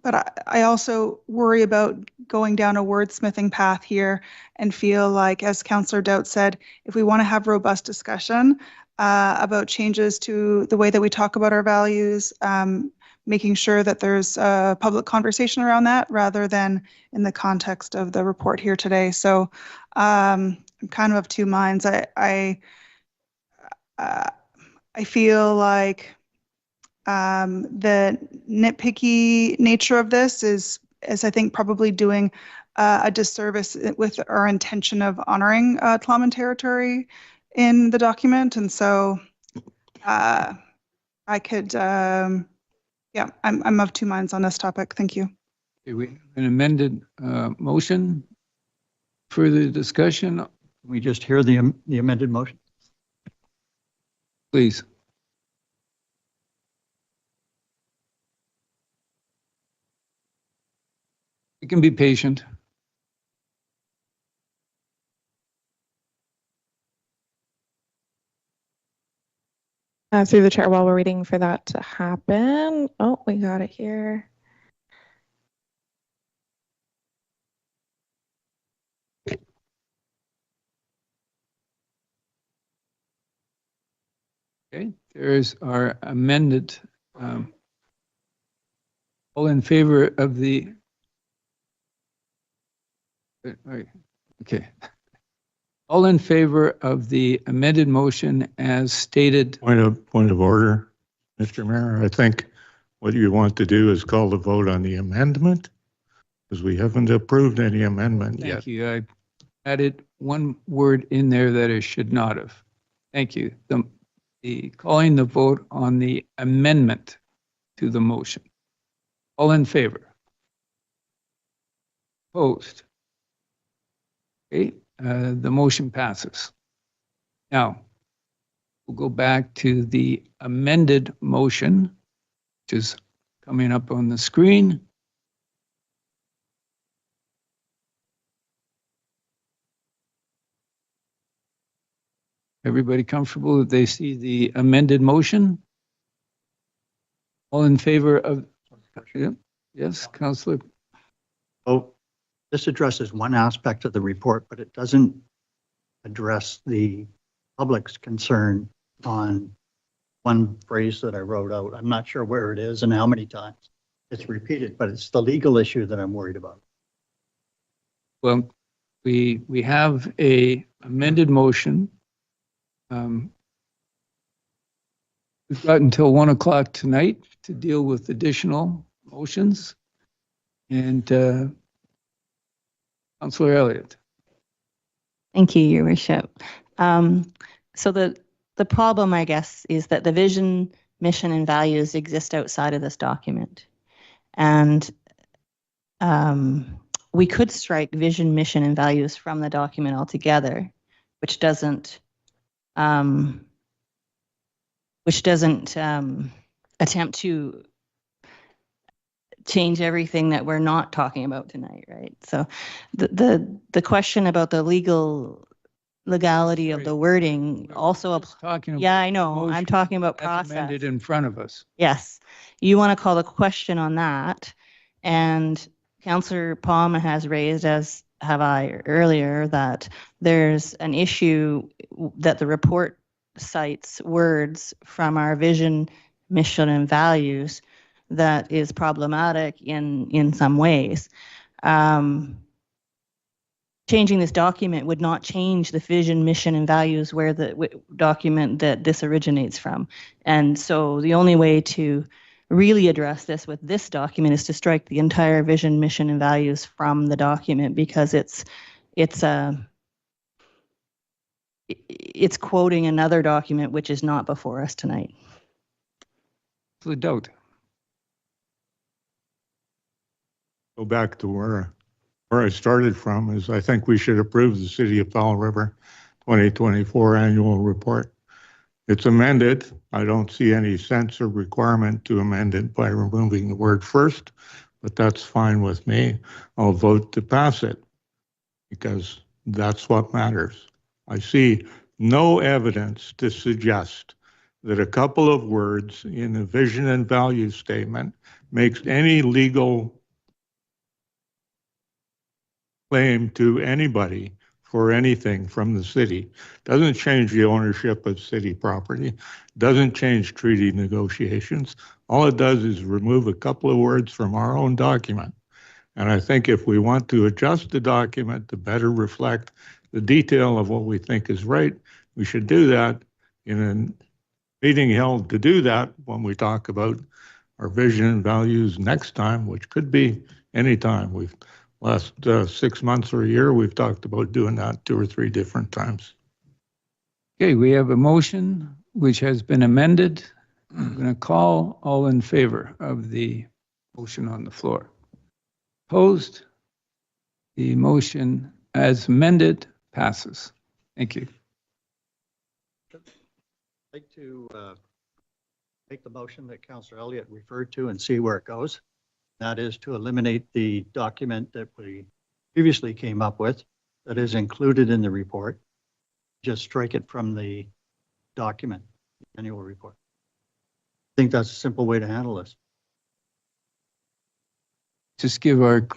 But I also worry about going down a wordsmithing path here and feel like, as Councillor Doubt said, if we want to have robust discussion about changes to the way that we talk about our values, making sure that there's a public conversation around that rather than in the context of the report here today. So I'm kind of two minds. I feel like the nitpicky nature of this is I think probably doing a disservice with our intention of honoring Tla'amin territory in the document. And so I could, yeah, I'm of two minds on this topic. Thank you. Okay, an amended motion. Further discussion, We just hear the amended motion. please. You can be patient. Through the chair, while we're waiting for that to happen. Oh, we got it here. Okay, there's our amended. All in favor of the. Okay. All in favor of the amended motion as stated. Point of order, Mr. Mayor. I think what you want to do is call the vote on the amendment, because we haven't approved any amendment yet. Thank you. I added one word in there that it should not have. Thank you. The calling the vote on the amendment to the motion. All in favor? Opposed? Okay, the motion passes. Now, we'll go back to the amended motion, which is coming up on the screen. Everybody comfortable that they see the amended motion? All in favor of, yes, Councillor? Oh, this addresses one aspect of the report, but it doesn't address the public's concern on one phrase that I wrote out. I'm not sure where it is and how many times it's repeated, but it's the legal issue that I'm worried about. Well, we have a amended motion. We've got until 1 o'clock tonight to deal with additional motions. And Councillor Elliott. Thank you, Your Worship. So the problem, I guess, is that the vision, mission, and values exist outside of this document. And we could strike vision, mission, and values from the document altogether, which doesn't attempt to change everything that we're not talking about tonight, right? So the question about the legality of the wording also talking about. Yeah, I know. I'm talking about process. Amended in front of us. Yes. You want to call the question on that. And Councillor Palmer has raised, as have I earlier, that there's an issue that the report cites words from our vision, mission, and values that is problematic in some ways. Changing this document would not change the vision, mission, and values where the document that this originates from. And so the only way to really address this with this document is to strike the entire vision, mission, and values from the document, because it's quoting another document which is not before us tonight. The doubt. Go back to where I started from is I think we should approve the City of Powell River 2024 annual report. It's amended. I don't see any sense or requirement to amend it by removing the word first, but that's fine with me. I'll vote to pass it because that's what matters. I see no evidence to suggest that a couple of words in the vision and value statement makes any legal claim to anybody for anything from the city. Doesn't change the ownership of city property, doesn't change treaty negotiations. All it does is remove a couple of words from our own document. And I think if we want to adjust the document to better reflect the detail of what we think is right, we should do that in a meeting held to do that when we talk about our vision and values next time, which could be any time. We've last 6 months or a year, we've talked about doing that 2 or 3 different times. Okay, we have a motion which has been amended. I'm going to call all in favor of the motion on the floor. Opposed? The motion as amended passes. Thank you. I'd like to make the motion that Councillor Elliott referred to and see where it goes. That is to eliminate the document that we previously came up with that is included in the report. Just strike it from the document, annual report. I think that's a simple way to handle this. Just give our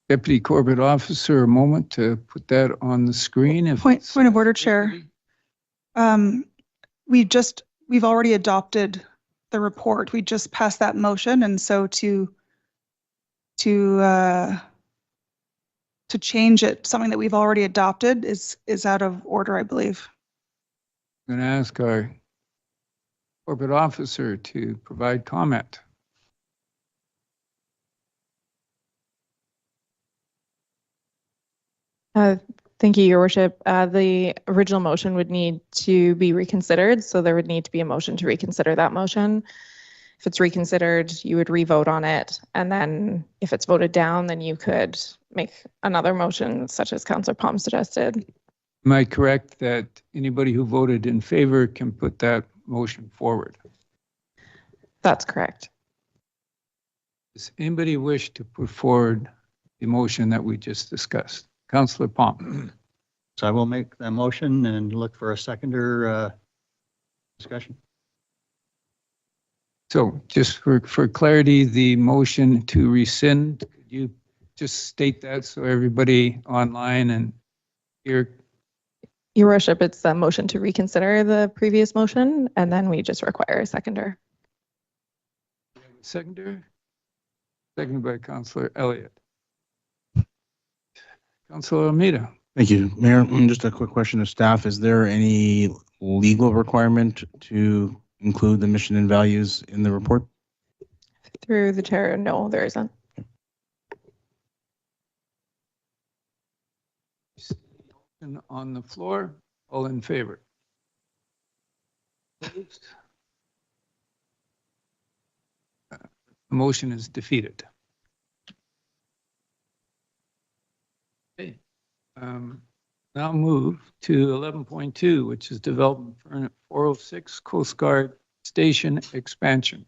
Deputy Corporate Officer a moment to put that on the screen. If Point of order, Chair. We've already adopted the report. We just passed that motion, and so to change it, something that we've already adopted is out of order, I believe. I'm going to ask our Corporate Officer to provide comment. Thank you, Your Worship. The original motion would need to be reconsidered, so there would need to be a motion to reconsider that motion. If it's reconsidered, you would re-vote on it, and then if it's voted down, then you could make another motion, such as Councillor Palm suggested. Am I correct that anybody who voted in favor can put that motion forward? That's correct. Does anybody wish to put forward the motion that we just discussed? Councillor Palm. So I will make that motion and look for a seconder discussion. So just for clarity, the motion to rescind, could you just state that so everybody online and here? Your Worship, it's a motion to reconsider the previous motion, and then we just require a seconder. Seconder? Seconded by Councillor Elliott. Councillor Almeida. Thank you, Mayor. Just a quick question to staff. Is there any legal requirement to include the mission and values in the report? Through the chair, no, there isn't. On the floor, all in favor? Opposed? The motion is defeated. Okay. Now move to 11.2, which is Development Permit 406 Coast Guard Station Expansion.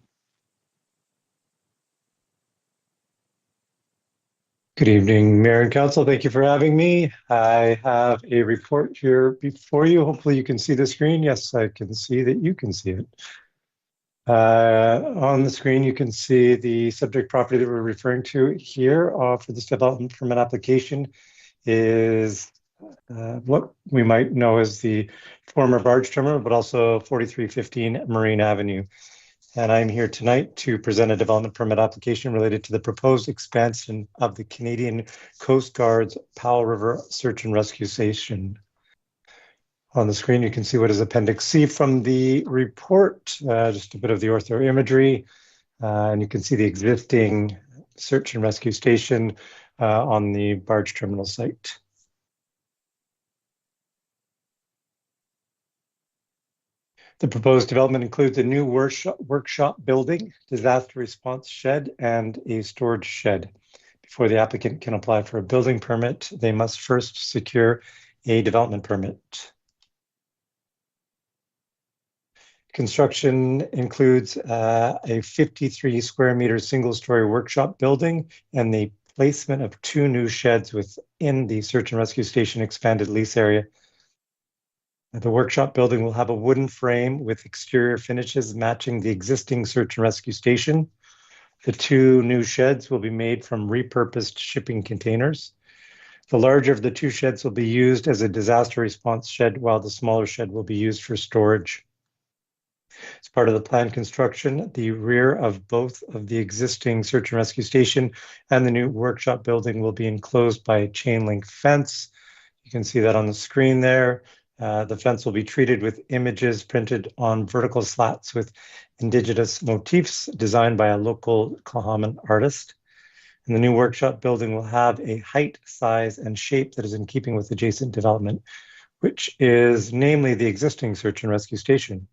Good evening, Mayor and Council. Thank you for having me. I have a report here before you. Hopefully you can see the screen. Yes, I can see that you can see it. On the screen, you can see the subject property that we're referring to here for this development permit application is what we might know as the former barge terminal, but also 4315 Marine Avenue. And I'm here tonight to present a development permit application related to the proposed expansion of the Canadian Coast Guard's Powell River Search and Rescue Station. On the screen, you can see what is Appendix C from the report, just a bit of the ortho imagery. And you can see the existing search and rescue station on the barge terminal site. The proposed development includes a new workshop building, disaster response shed, and a storage shed. Before the applicant can apply for a building permit, they must first secure a development permit. Construction includes a 53 square meter single-story workshop building and the placement of 2 new sheds within the search and rescue station expanded lease area. The workshop building will have a wooden frame with exterior finishes matching the existing search and rescue station. The 2 new sheds will be made from repurposed shipping containers. The larger of the 2 sheds will be used as a disaster response shed, while the smaller shed will be used for storage. As part of the planned construction, the rear of both of the existing search and rescue station and the new workshop building will be enclosed by a chain link fence. You can see that on the screen there. The fence will be treated with images printed on vertical slats with Indigenous motifs designed by a local Cohaman artist. And the new workshop building will have a height, size, and shape that is in keeping with adjacent development, which is namely the existing search and rescue station.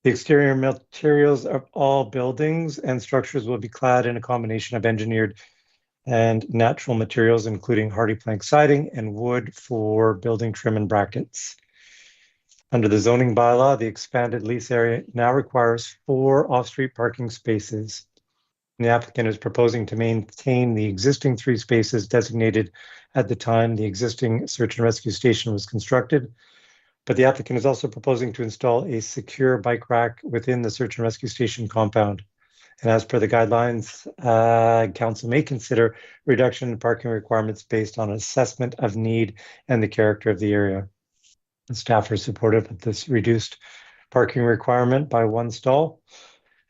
The exterior materials of all buildings and structures will be clad in a combination of engineered and natural materials, including hardy plank siding and wood for building trim and brackets. Under the zoning bylaw, the expanded lease area now requires 4 off-street parking spaces. The applicant is proposing to maintain the existing 3 spaces designated at the time the existing search and rescue station was constructed. But the applicant is also proposing to install a secure bike rack within the search and rescue station compound. And as per the guidelines, council may consider reduction in parking requirements based on assessment of need and the character of the area. The staff are supportive of this reduced parking requirement by 1 stall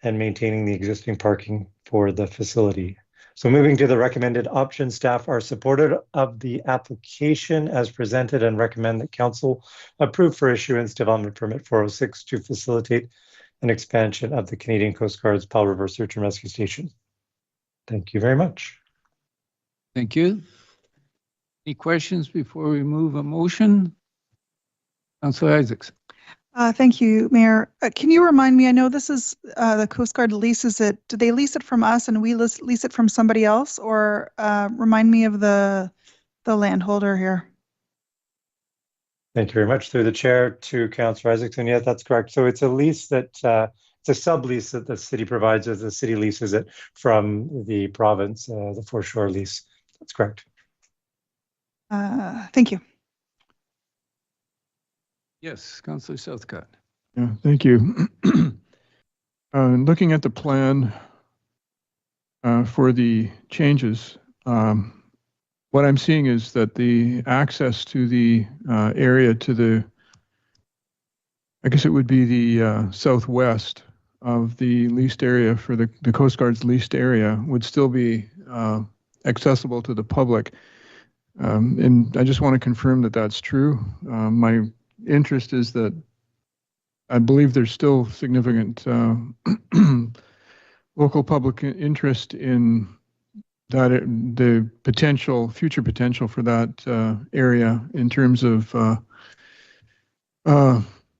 and maintaining the existing parking for the facility. So moving to the recommended option, staff are supportive of the application as presented and recommend that council approve for issuance development permit 406 to facilitate an expansion of the Canadian Coast Guard's Powell River Search and Rescue Station. Thank you very much. Thank you. Any questions before we move a motion? Councillor Isaacs. Thank you, Mayor. Can you remind me, I know this is the Coast Guard leases it. Do they lease it from us and we lease it from somebody else? Or remind me of the landholder here? Thank you very much. Through the chair to Councillor Isaacson. Yeah, that's correct. So it's a lease that, it's a sublease that the city provides as the city leases it from the province, the foreshore lease. That's correct. Thank you. Yes, Councillor Southcott. Yeah, thank you. Looking at the plan for the changes, what I'm seeing is that the access to the area to the, I guess it would be the southwest of the leased area for the Coast Guard's leased area would still be accessible to the public. And I just want to confirm that that's true. My interest is that I believe there's still significant local public interest in that, the future potential for that area in terms of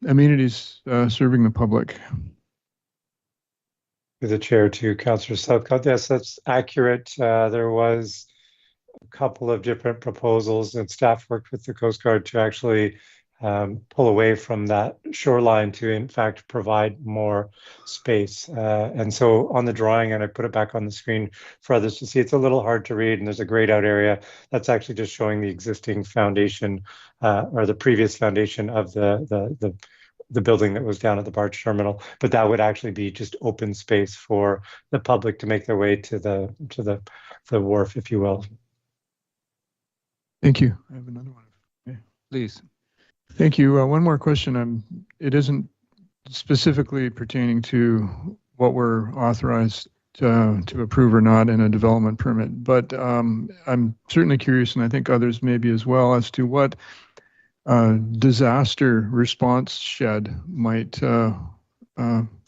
amenities serving the public. Through the chair to Councillor Southcott. Yes, that's accurate. There was a couple of different proposals and staff worked with the Coast Guard to actually pull away from that shoreline to in fact provide more space. And so on the drawing, and I put it back on the screen for others to see, it's a little hard to read and there's a grayed out area that's actually just showing the existing foundation or the previous foundation of the building that was down at the barge terminal, but that would actually be just open space for the public to make their way to the wharf, if you will. Thank you. I have another one. Okay. Please. Thank you. One more question. It isn't specifically pertaining to what we're authorized to approve or not in a development permit, but I'm certainly curious, and I think others may be as well, as to what disaster response shed might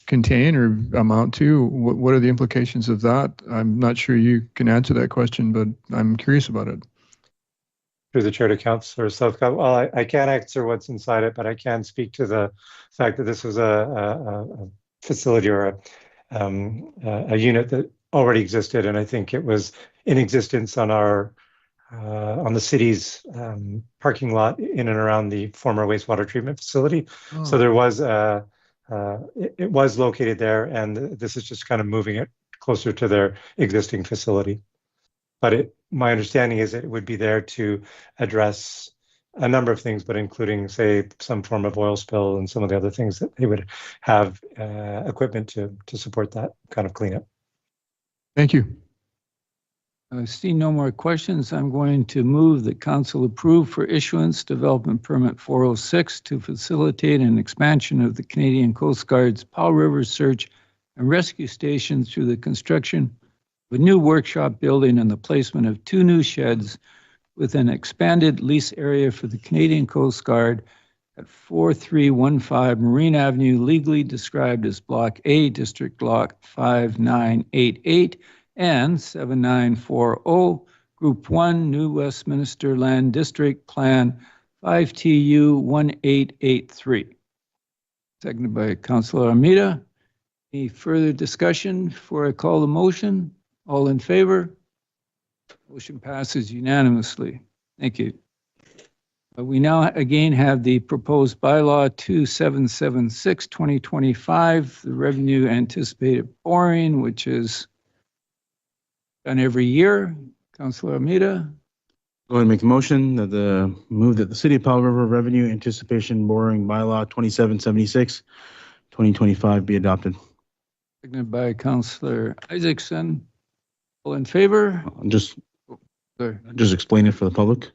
contain or amount to. What are the implications of that? I'm not sure you can answer that question, but I'm curious about it. Through the chair to Councillor Southcott. Well, I can't answer what's inside it, but I can speak to the fact that this was a facility or a unit that already existed, and I think it was in existence on the city's parking lot in and around the former wastewater treatment facility. Oh. So there was it was located there, and this is just kind of moving it closer to their existing facility. But my understanding is that it would be there to address a number of things, but including, say, some form of oil spill and some of the other things that they would have equipment to support that kind of cleanup. Thank you. I see no more questions. I'm going to move that council approve for issuance development permit 406 to facilitate an expansion of the Canadian Coast Guard's Powell River Search and Rescue Station through the construction of a new workshop building and the placement of 2 new sheds with an expanded lease area for the Canadian Coast Guard at 4315 Marine Avenue, legally described as Block A, District Block 5988 and 7940, Group 1, New Westminster Land District, Plan 5TU 1883. seconded by Councillor Armida. Any further discussion before I call the motion? All in favor? Motion passes unanimously. Thank you. We now again have the proposed bylaw 2776, 2025, the revenue anticipated boring, which is done every year. Councillor Armida. Go ahead and make the motion that move that the City of Powell River Revenue Anticipation Borrowing Bylaw 2776, 2025 be adopted. Seconded by Councillor Isaacson. All in favor? Just Sorry. explain it for the public.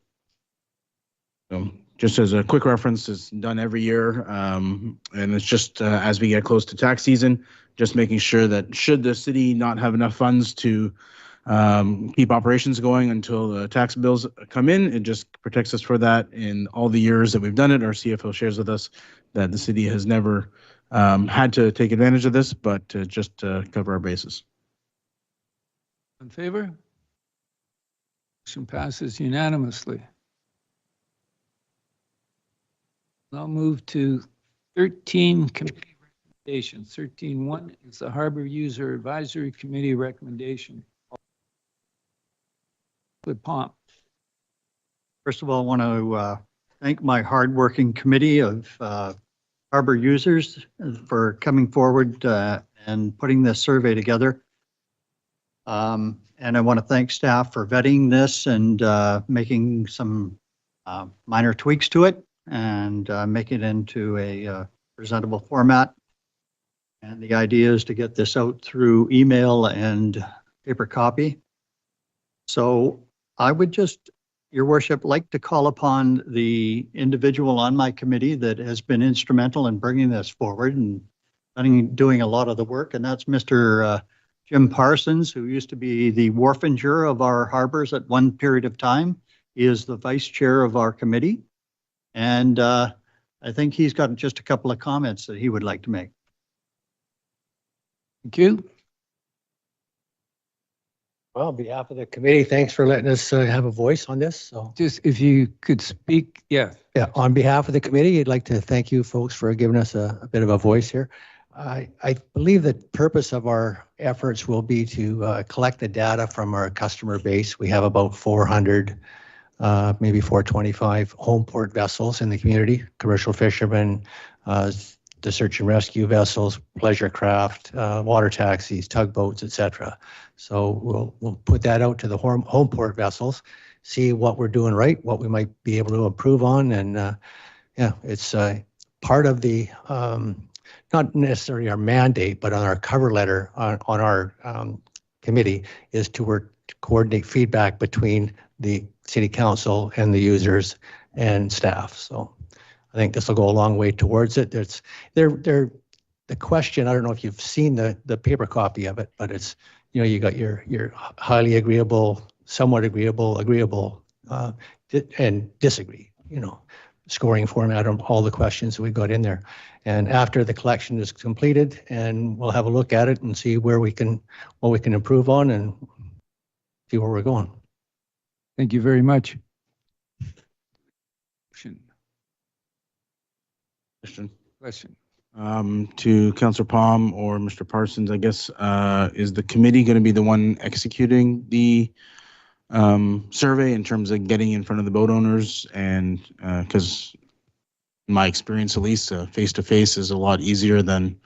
Just as a quick reference, it's done every year, and it's just as we get close to tax season, just making sure that should the city not have enough funds to keep operations going until the tax bills come in, it just protects us for that. In all the years that we've done it, our CFO shares with us that the city has never had to take advantage of this, but just to cover our bases. In favor? Motion passes unanimously. I'll move to 13 committee recommendations. 13.1 is the Harbor User Advisory Committee recommendation. Good pomp. First of all, I want to thank my hardworking committee of harbor users for coming forward and putting this survey together. And I want to thank staff for vetting this and making some minor tweaks to it and make it into a presentable format. And the idea is to get this out through email and paper copy. So I would just, Your Worship, like to call upon the individual on my committee that has been instrumental in bringing this forward and doing a lot of the work, and that's Mr. Jim Parsons, who used to be the wharfinger of our harbors at one period of time. He is the vice chair of our committee. And I think he's got just a couple of comments that he would like to make. Thank you. Well, on behalf of the committee, thanks for letting us have a voice on this. So, Just if you could speak, yeah. yeah, on behalf of the committee, I'd like to thank you folks for giving us a bit of a voice here. I believe the purpose of our efforts will be to collect the data from our customer base. We have about 400, maybe 425 home port vessels in the community, commercial fishermen, the search and rescue vessels, pleasure craft, water taxis, tugboats, etc. So we'll put that out to the home port vessels, see what we're doing right, what we might be able to improve on, and yeah, it's part of the not necessarily our mandate, but on our cover letter on our committee is to work to coordinate feedback between the city council and the users and staff. So I think this will go a long way towards it. The question, I don't know if you've seen the paper copy of it, but it's, you know, you got your highly agreeable, somewhat agreeable, and disagree, you know, scoring format on all the questions that we've got in there. And after the collection is completed, and we'll have a look at it and see where what we can improve on and see where we're going. Thank you very much. Question. To Councillor Palm or Mr. Parsons, I guess, is the committee going to be the one executing the survey in terms of getting in front of the boat owners? And because in my experience, at least, face-to-face is a lot easier than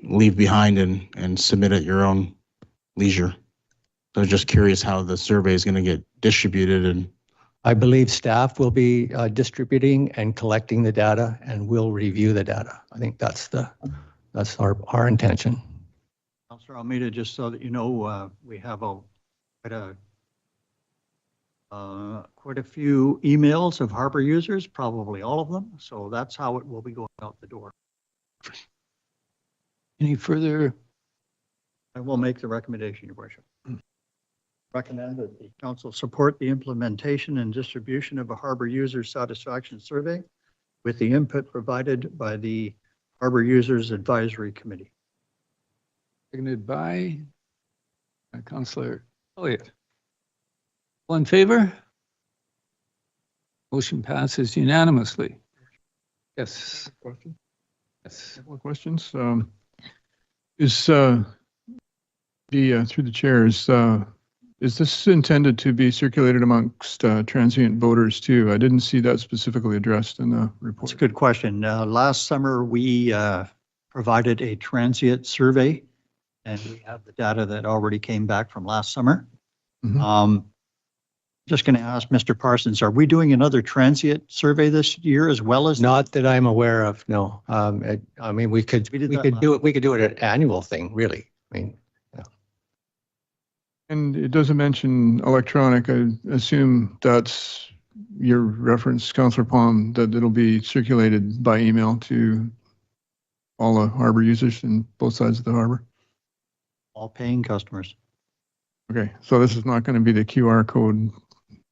leave behind and submit at your own leisure. So I was just curious how the survey is going to get distributed. And I believe staff will be distributing and collecting the data, and we'll review the data. I think that's our intention. Councillor Almeida, just so that you know, we have quite a few emails of harbor users, probably all of them. So that's how it will be going out the door. Any further? I will make the recommendation, Your Worship. Recommend that the council support the implementation and distribution of a harbor user satisfaction survey with the input provided by the Harbor Users Advisory Committee. Seconded by Councillor Elliott. All in favor? Motion passes unanimously. Yes. Question? Couple of questions. Is through the chair, is this intended to be circulated amongst transient voters too? I didn't see that specifically addressed in the report. That's a good question. Last summer, we provided a transient survey, and we have the data that already came back from last summer. Mhm. Just going to ask Mr. Parsons, are we doing another transient survey this year as well as? Not that I'm aware of, no. I mean, we could do it an annual thing, really. I mean, And it doesn't mention electronic. I assume that's your reference, Councillor Palm, that it'll be circulated by email to all the harbor users in both sides of the harbor. All paying customers. Okay, so this is not going to be the QR code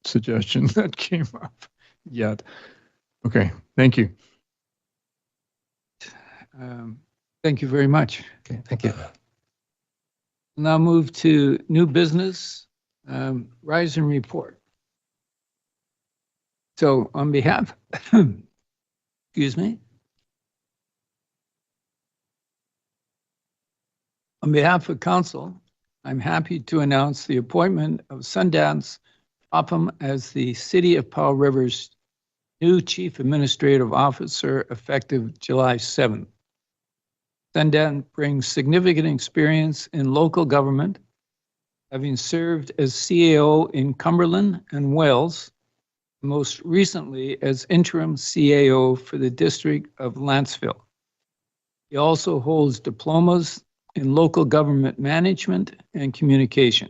suggestion that came up yet. Okay, thank you. Thank you very much. okay, thank you. Now move to new business, rise and report. So on behalf, excuse me. On behalf of council, I'm happy to announce the appointment of Sundance Topham as the City of Powell River's new Chief Administrative Officer effective July 7th. Sundance brings significant experience in local government, having served as CAO in Cumberland and Wales, most recently as interim CAO for the District of Lanceville. He also holds diplomas in local government management and communication.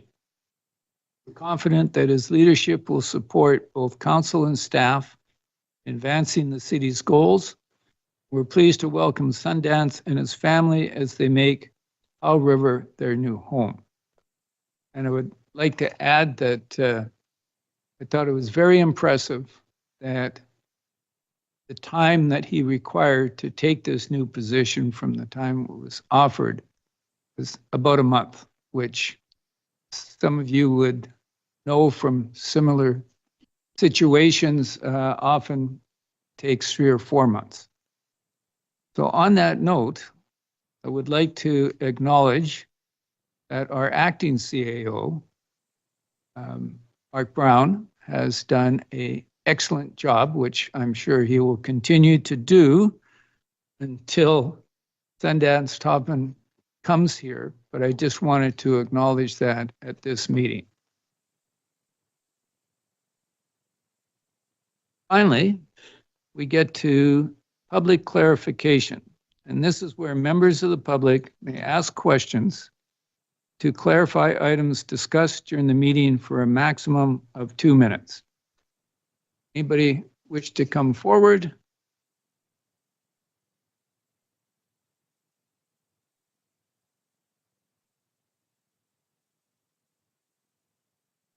We're confident that his leadership will support both council and staff in advancing the city's goals. We're pleased to welcome Sundance and his family as they make Powell River their new home. And I would like to add that I thought it was very impressive that the time that he required to take this new position from the time it was offered was about a month, which some of you would know from similar situations often takes 3 or 4 months. So on that note, I would like to acknowledge that our acting CAO, Mark Brown, has done an excellent job, which I'm sure he will continue to do until Sundance Topham comes here. But I just wanted to acknowledge that at this meeting. Finally, we get to public clarification. And this is where members of the public may ask questions to clarify items discussed during the meeting for a maximum of 2 minutes. Anybody wish to come forward?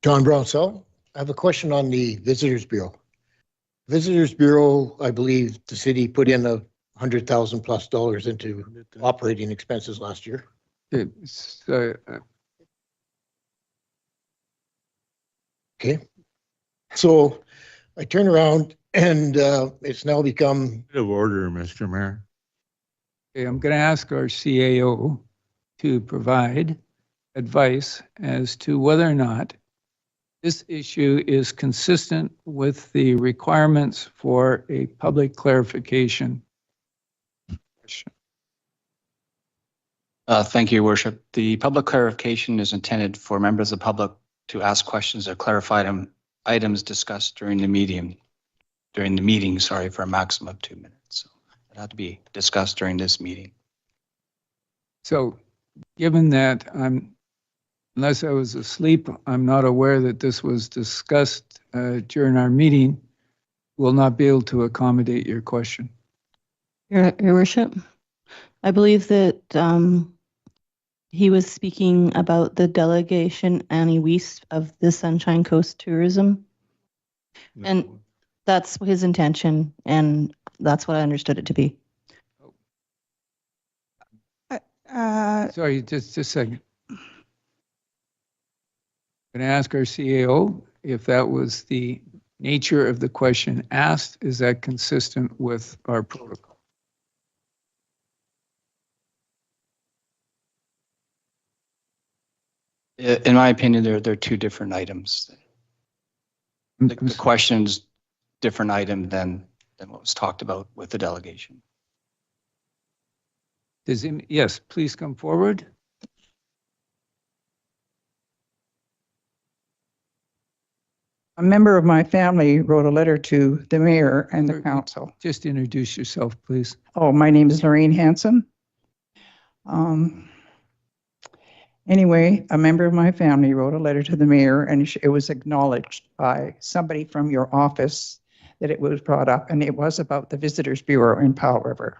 John Brownsell. I have a question on the Visitors Bureau. Visitors Bureau, I believe the city put in $100,000 plus into operating expenses last year. It's, Okay. So I turn around and it's now become. Bit of order, Mr. Mayor. Okay, I'm going to ask our CAO to provide advice as to whether or not this issue is consistent with the requirements for a public clarification. Thank you, Your Worship. The public clarification is intended for members of the public to ask questions or clarify items discussed during the meeting, for a maximum of 2 minutes. So it had to be discussed during this meeting. So given that unless I was asleep, I'm not aware that this was discussed during our meeting, will not be able to accommodate your question. Your Worship, I believe that he was speaking about the delegation Annie Weiss of the Sunshine Coast Tourism. No. And that's his intention, and that's what I understood it to be. Sorry, just a second. I'm going to ask our CAO if that was the nature of the question asked. Is that consistent with our protocol? In my opinion, they're two different items. The question's different item than what was talked about with the delegation. Yes, please come forward. A member of my family wrote a letter to the mayor and the council. Just introduce yourself, please. Oh, my name is Lorraine Hanson. Anyway, a member of my family wrote a letter to the mayor, and it was acknowledged by somebody from your office that it was brought up, and it was about the Visitors Bureau in Powell River.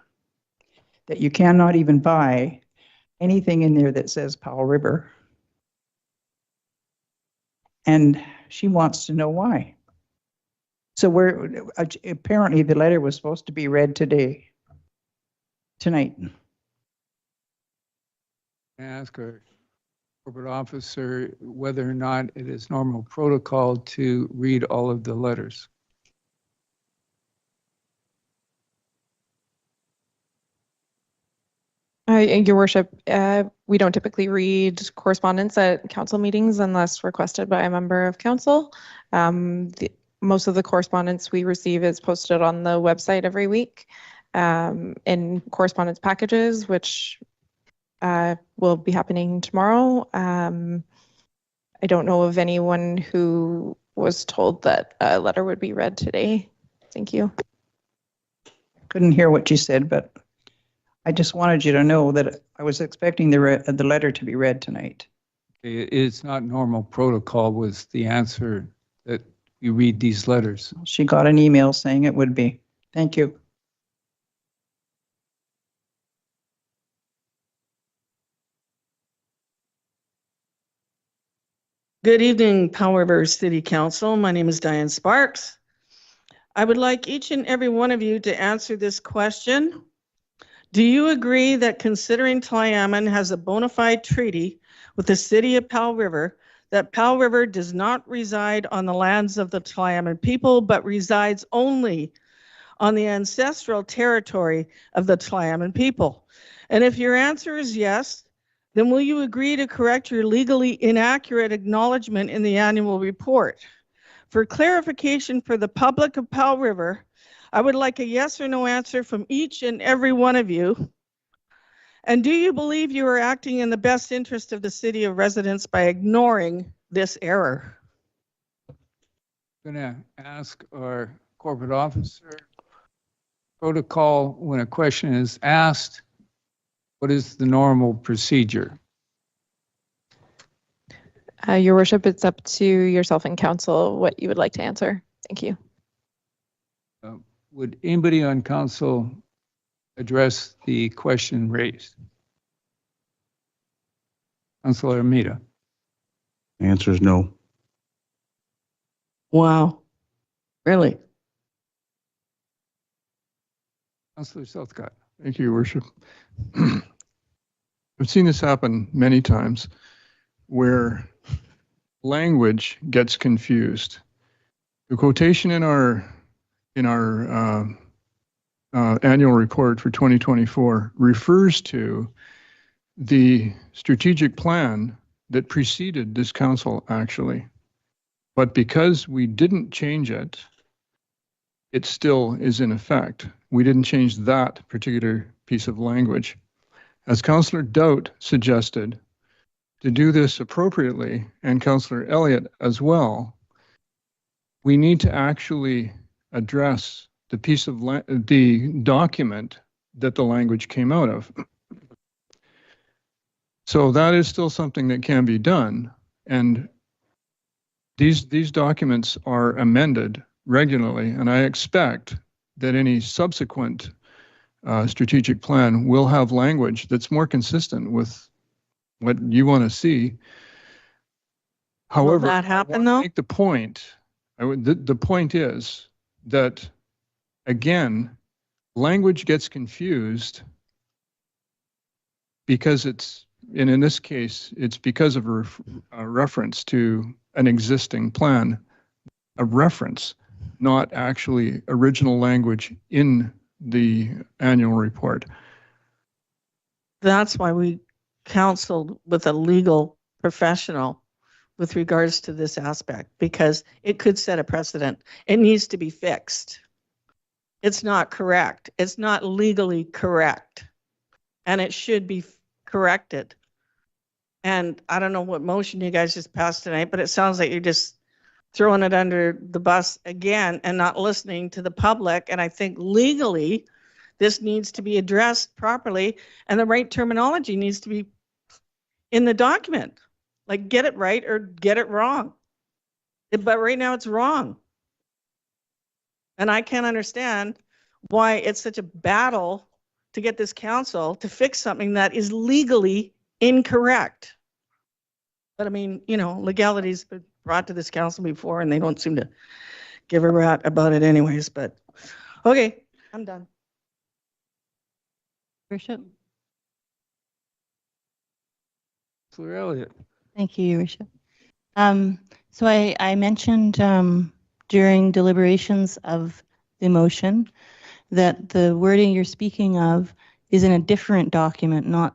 That you cannot even buy anything in there that says Powell River. And she wants to know why. So apparently the letter was supposed to be read tonight. Ask our corporate officer whether or not it is normal protocol to read all of the letters. Your worship, we don't typically read correspondence at council meetings unless requested by a member of council. Most of the correspondence we receive is posted on the website every week in correspondence packages, which will be happening tomorrow. I don't know of anyone who was told that a letter would be read today. Thank you. Couldn't hear what you said, but I just wanted you to know that I was expecting the letter to be read tonight. It's not normal protocol was the answer that you read these letters. She got an email saying it would be. Thank you. Good evening, Powell River City Council. My name is Diane Sparks. I would like each and every one of you to answer this question. Do you agree that considering Tla'amin has a bona fide treaty with the city of Powell River, that Powell River does not reside on the lands of the Tla'amin people, but resides only on the ancestral territory of the Tla'amin people? And if your answer is yes, then will you agree to correct your legally inaccurate acknowledgement in the annual report? For clarification for the public of Powell River, I would like a yes or no answer from each and every one of you. And do you believe you are acting in the best interest of the city of residents by ignoring this error? I'm going to ask our corporate officer protocol when a question is asked. What is the normal procedure? Your worship, it's up to yourself and council what you would like to answer. Thank you. Would anybody on council address the question raised? Councilor Armida. The answer is no. Wow, really? Councilor Southcott. Thank you, Your Worship. I've seen this happen many times where language gets confused. The quotation in our annual report for 2024 refers to the strategic plan that preceded this council, actually. But because we didn't change it, it still is in effect. We didn't change that particular piece of language. As Councillor Doubt suggested, to do this appropriately, and Councillor Elliott as well, we need to actually address the piece of the document that the language came out of. So that is still something that can be done, and these documents are amended regularly, and I expect that any subsequent strategic plan will have language that's more consistent with what you want to see. However, will that happen though? Make the point. The point is that, again, language gets confused because it's, and in this case, it's because of a reference to an existing plan, a reference, not actually original language in the annual report. That's why we counseled with a legal professional with regards to this aspect because it could set a precedent. It needs to be fixed. It's not correct. It's not legally correct. And it should be corrected. And I don't know what motion you guys just passed tonight, but it sounds like you're just throwing it under the bus again and not listening to the public. And I think legally, this needs to be addressed properly and the right terminology needs to be in the document. Like get it right or get it wrong. But right now it's wrong. And I can't understand why it's such a battle to get this council to fix something that is legally incorrect. But I mean, you know, legality's been brought to this council before and they don't seem to give a rat about it anyways, but okay, I'm done. Worship. Councillor Elliott. Thank you, Your Worship. So I mentioned during deliberations of the motion that the wording you're speaking of is in a different document, not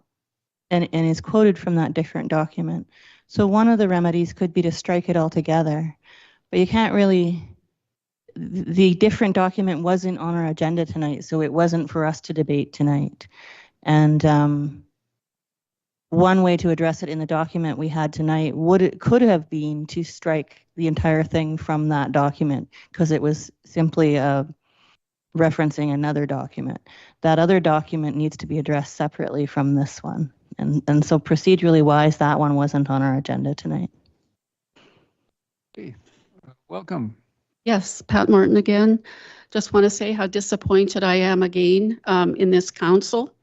and is quoted from that different document. So one of the remedies could be to strike it altogether, but you can't really. The different document wasn't on our agenda tonight, so it wasn't for us to debate tonight. And one way to address it in the document we had tonight could have been to strike the entire thing from that document because it was simply referencing another document. That other document needs to be addressed separately from this one. And so procedurally wise, that one wasn't on our agenda tonight. Okay. Welcome. Yes, Pat Martin again. Just want to say how disappointed I am again in this council.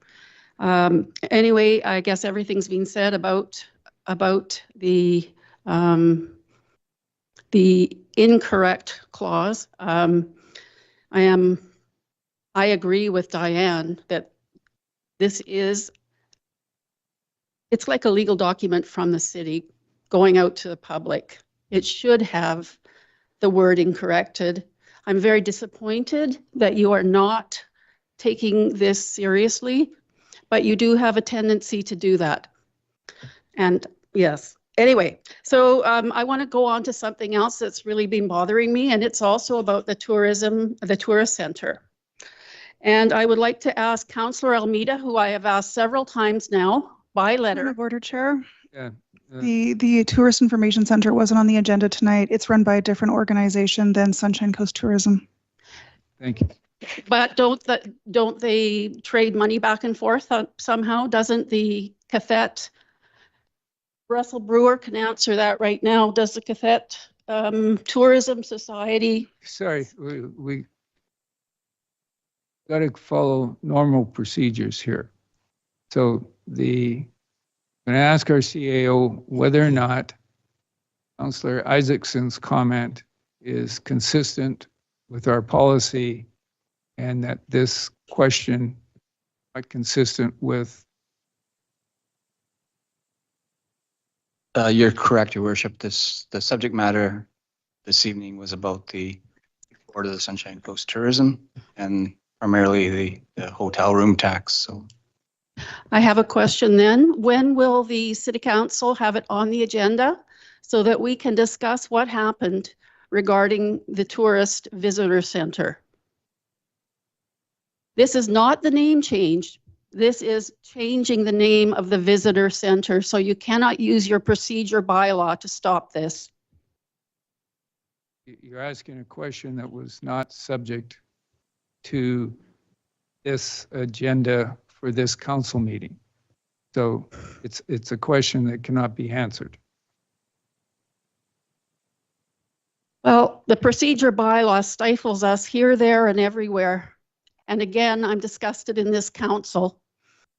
Anyway, I guess everything's been said about the incorrect clause. I agree with Diane that it's like a legal document from the city going out to the public. It should have the wording corrected. I'm very disappointed that you are not taking this seriously, but you do have a tendency to do that. And yes, anyway, so I want to go on to something else that's really been bothering me, and it's also about the tourist center. And I would like to ask Councillor Almeida, who I have asked several times now by letter. Point of order, Chair. Yeah. The Tourist Information Center wasn't on the agenda tonight. It's run by a different organization than Sunshine Coast Tourism. Thank you. But don't they trade money back and forth somehow? Doesn't the Cathette, Russell Brewer can answer that right now. Does the Cathette Tourism Society? Sorry, we got to follow normal procedures here. So I'm going to ask our CAO whether or not Councillor Isaacson's comment is consistent with our policy and that this question is consistent with. You're correct, Your Worship. The subject matter this evening was about the Board of the Sunshine Coast Tourism and primarily the hotel room tax. So I have a question then. When will the City Council have it on the agenda so that we can discuss what happened regarding the Tourist Visitor Center? This is not the name change. This is changing the name of the Visitor Center. So you cannot use your procedure bylaw to stop this. You're asking a question that was not subject to this agenda for this council meeting. So it's a question that cannot be answered. Well, the procedure bylaw stifles us here, there, and everywhere. And again, I'm disgusted in this council.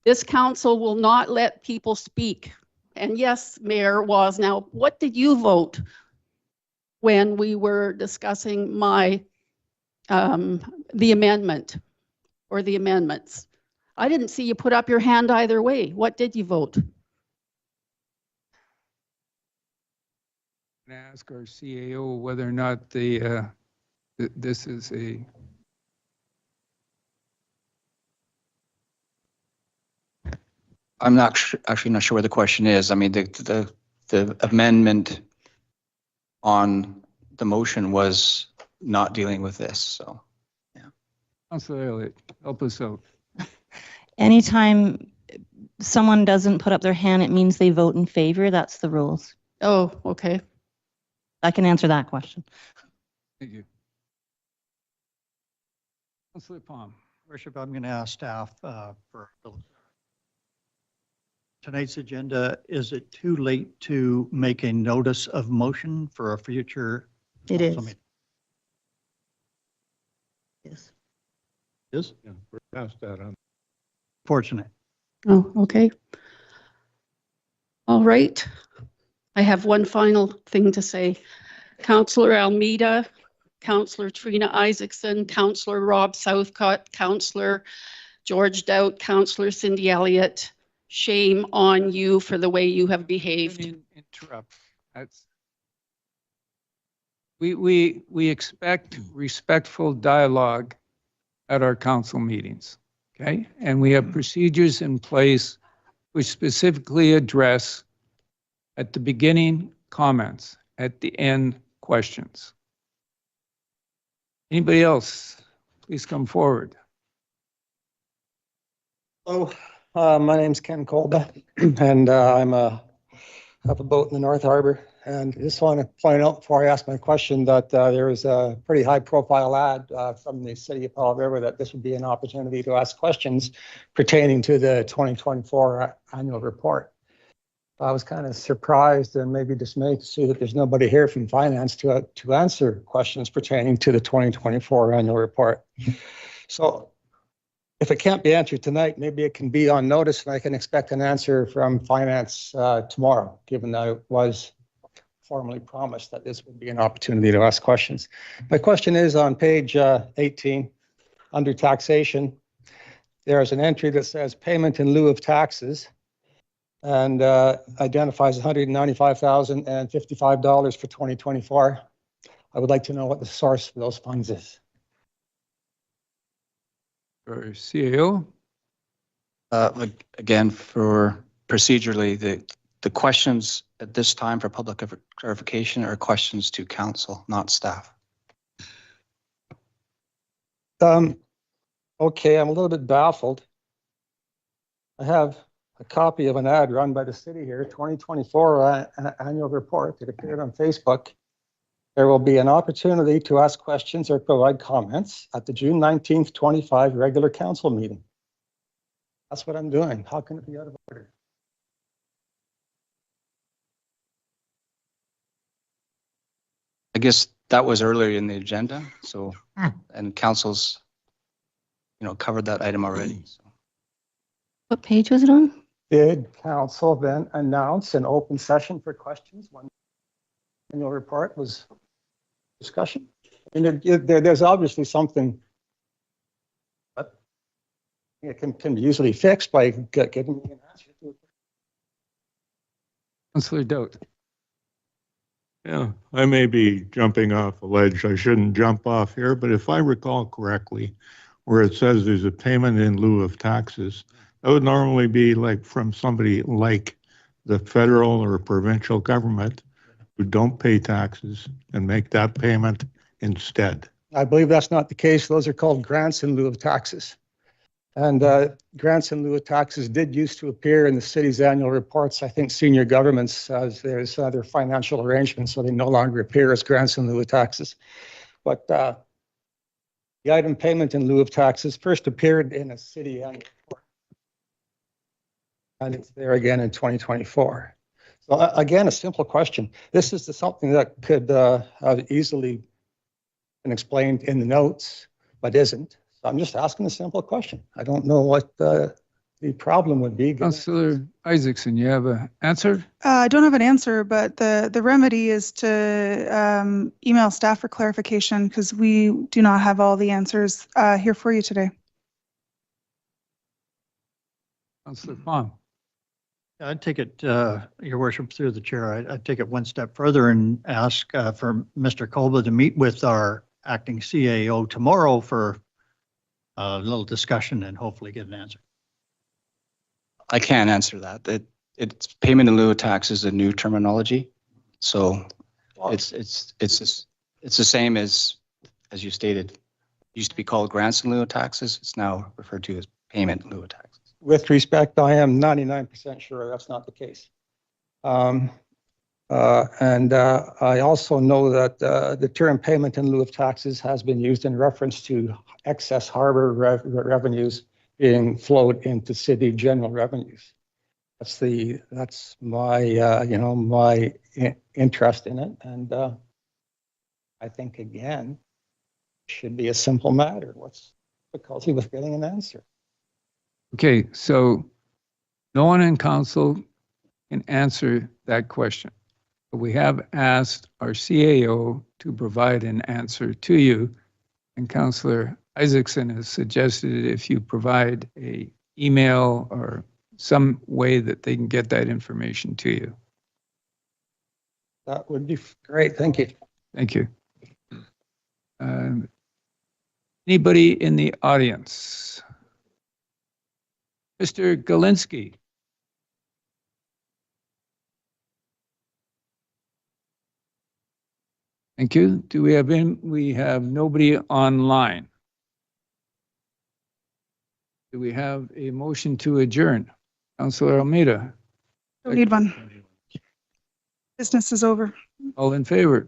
This council will not let people speak. And yes, Mayor Wasnow, what did you vote when we were discussing the amendment or the amendments? I didn't see you put up your hand either way. What did you vote? I'm going to ask our CAO whether or not this is a. I'm actually not sure what the question is. I mean, the the amendment on the motion was not dealing with this, so. Councillor Elliott, help us out. Anytime someone doesn't put up their hand, it means they vote in favor. That's the rules. Oh, okay. I can answer that question. Thank you. Councillor Palm. Worship, I'm going to ask staff for tonight's agenda. Is it too late to make a notice of motion for a future? It is. meeting? Yes. Is? Yeah, we're past that. Fortunate. Oh, okay. All right. I have one final thing to say. Councillor Almeida, Councillor Trina Isaacson, Councillor Rob Southcott, Councillor George Doubt, Councillor Cindy Elliott, shame on you for the way you have behaved. Interrupt. That's. We expect respectful dialogue at our council meetings, okay? And we have procedures in place which specifically address at the beginning comments, at the end questions. Anybody else, please come forward. Hello, my name's Ken Kolba, and have a boat in the North Harbor. And I just want to point out before I ask my question that there was a pretty high-profile ad from the city of Powell River that this would be an opportunity to ask questions pertaining to the 2024 annual report. I was kind of surprised and maybe dismayed to see that there's nobody here from finance to answer questions pertaining to the 2024 annual report. So if it can't be answered tonight, maybe it can be on notice and I can expect an answer from finance tomorrow, given that it was formally promised that this would be an opportunity to ask questions. My question is on page 18, under taxation, there is an entry that says payment in lieu of taxes and identifies $195,055 for 2024. I would like to know what the source for those funds is. For CAO? Again, for procedurally, the questions at this time for public clarification are questions to council, not staff. Okay, I'm a little bit baffled. I have a copy of an ad run by the city here, 2024 annual report that appeared on Facebook. There will be an opportunity to ask questions or provide comments at the June 19th, 25 regular council meeting. That's what I'm doing. How can it be out of order? I guess that was earlier in the agenda, so, and council's, covered that item already. So. What page was it on? Did council then announce an open session for questions when the annual report was discussion? I mean, there's obviously something, but it can be easily fixed by giving me an answer to it. Councillor Doubt. Yeah, I may be jumping off a ledge. I shouldn't jump off here, but if I recall correctly, where it says there's a payment in lieu of taxes, that would normally be like from somebody like the federal or provincial government who don't pay taxes and make that payment instead. I believe that's not the case. Those are called grants in lieu of taxes. And grants in lieu of taxes did used to appear in the city's annual reports. I think senior governments, there's other financial arrangements, so they no longer appear as grants in lieu of taxes. But the item payment in lieu of taxes first appeared in a city annual report. And it's there again in 2024. So again, a simple question. This is something that could have easily been explained in the notes, but isn't. So I'm just asking a simple question. I don't know what the problem would be. Councillor Isaacson, you have an answer? I don't have an answer, but the remedy is to email staff for clarification because we do not have all the answers here for you today. Councillor Palm. I'd take it, Your Worship, through the chair, I'd take it one step further and ask for Mr. Kolba to meet with our acting CAO tomorrow for a little discussion and hopefully get an answer. I can't answer that. it's payment in lieu of tax is a new terminology. So it's the same as you stated. Used to be called grants in lieu of taxes. It's now referred to as payment in lieu of taxes. With respect, I am 99% sure that's not the case. I also know that the term payment in lieu of taxes has been used in reference to excess harbor revenues being flowed into city general revenues. That's my my interest in it, and I think again should be a simple matter. What's the difficulty with getting an answer? Okay, so no one in council can answer that question. But we have asked our CAO to provide an answer to you, and Councillor Isaacson has suggested if you provide an email or some way that they can get that information to you. That would be great. Thank you. Thank you. Anybody in the audience? Mr. Galinsky. Thank you. Do we have we have nobody online. Do we have a motion to adjourn? Councillor Almeida. Don't need one. Business is over. All in favor?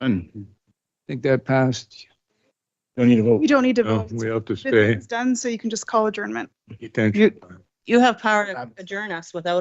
Done. I think that passed. Don't need a vote. You don't need to No, vote. we have to Business stay. is done, so you can just call adjournment. Attention. You have power to adjourn us without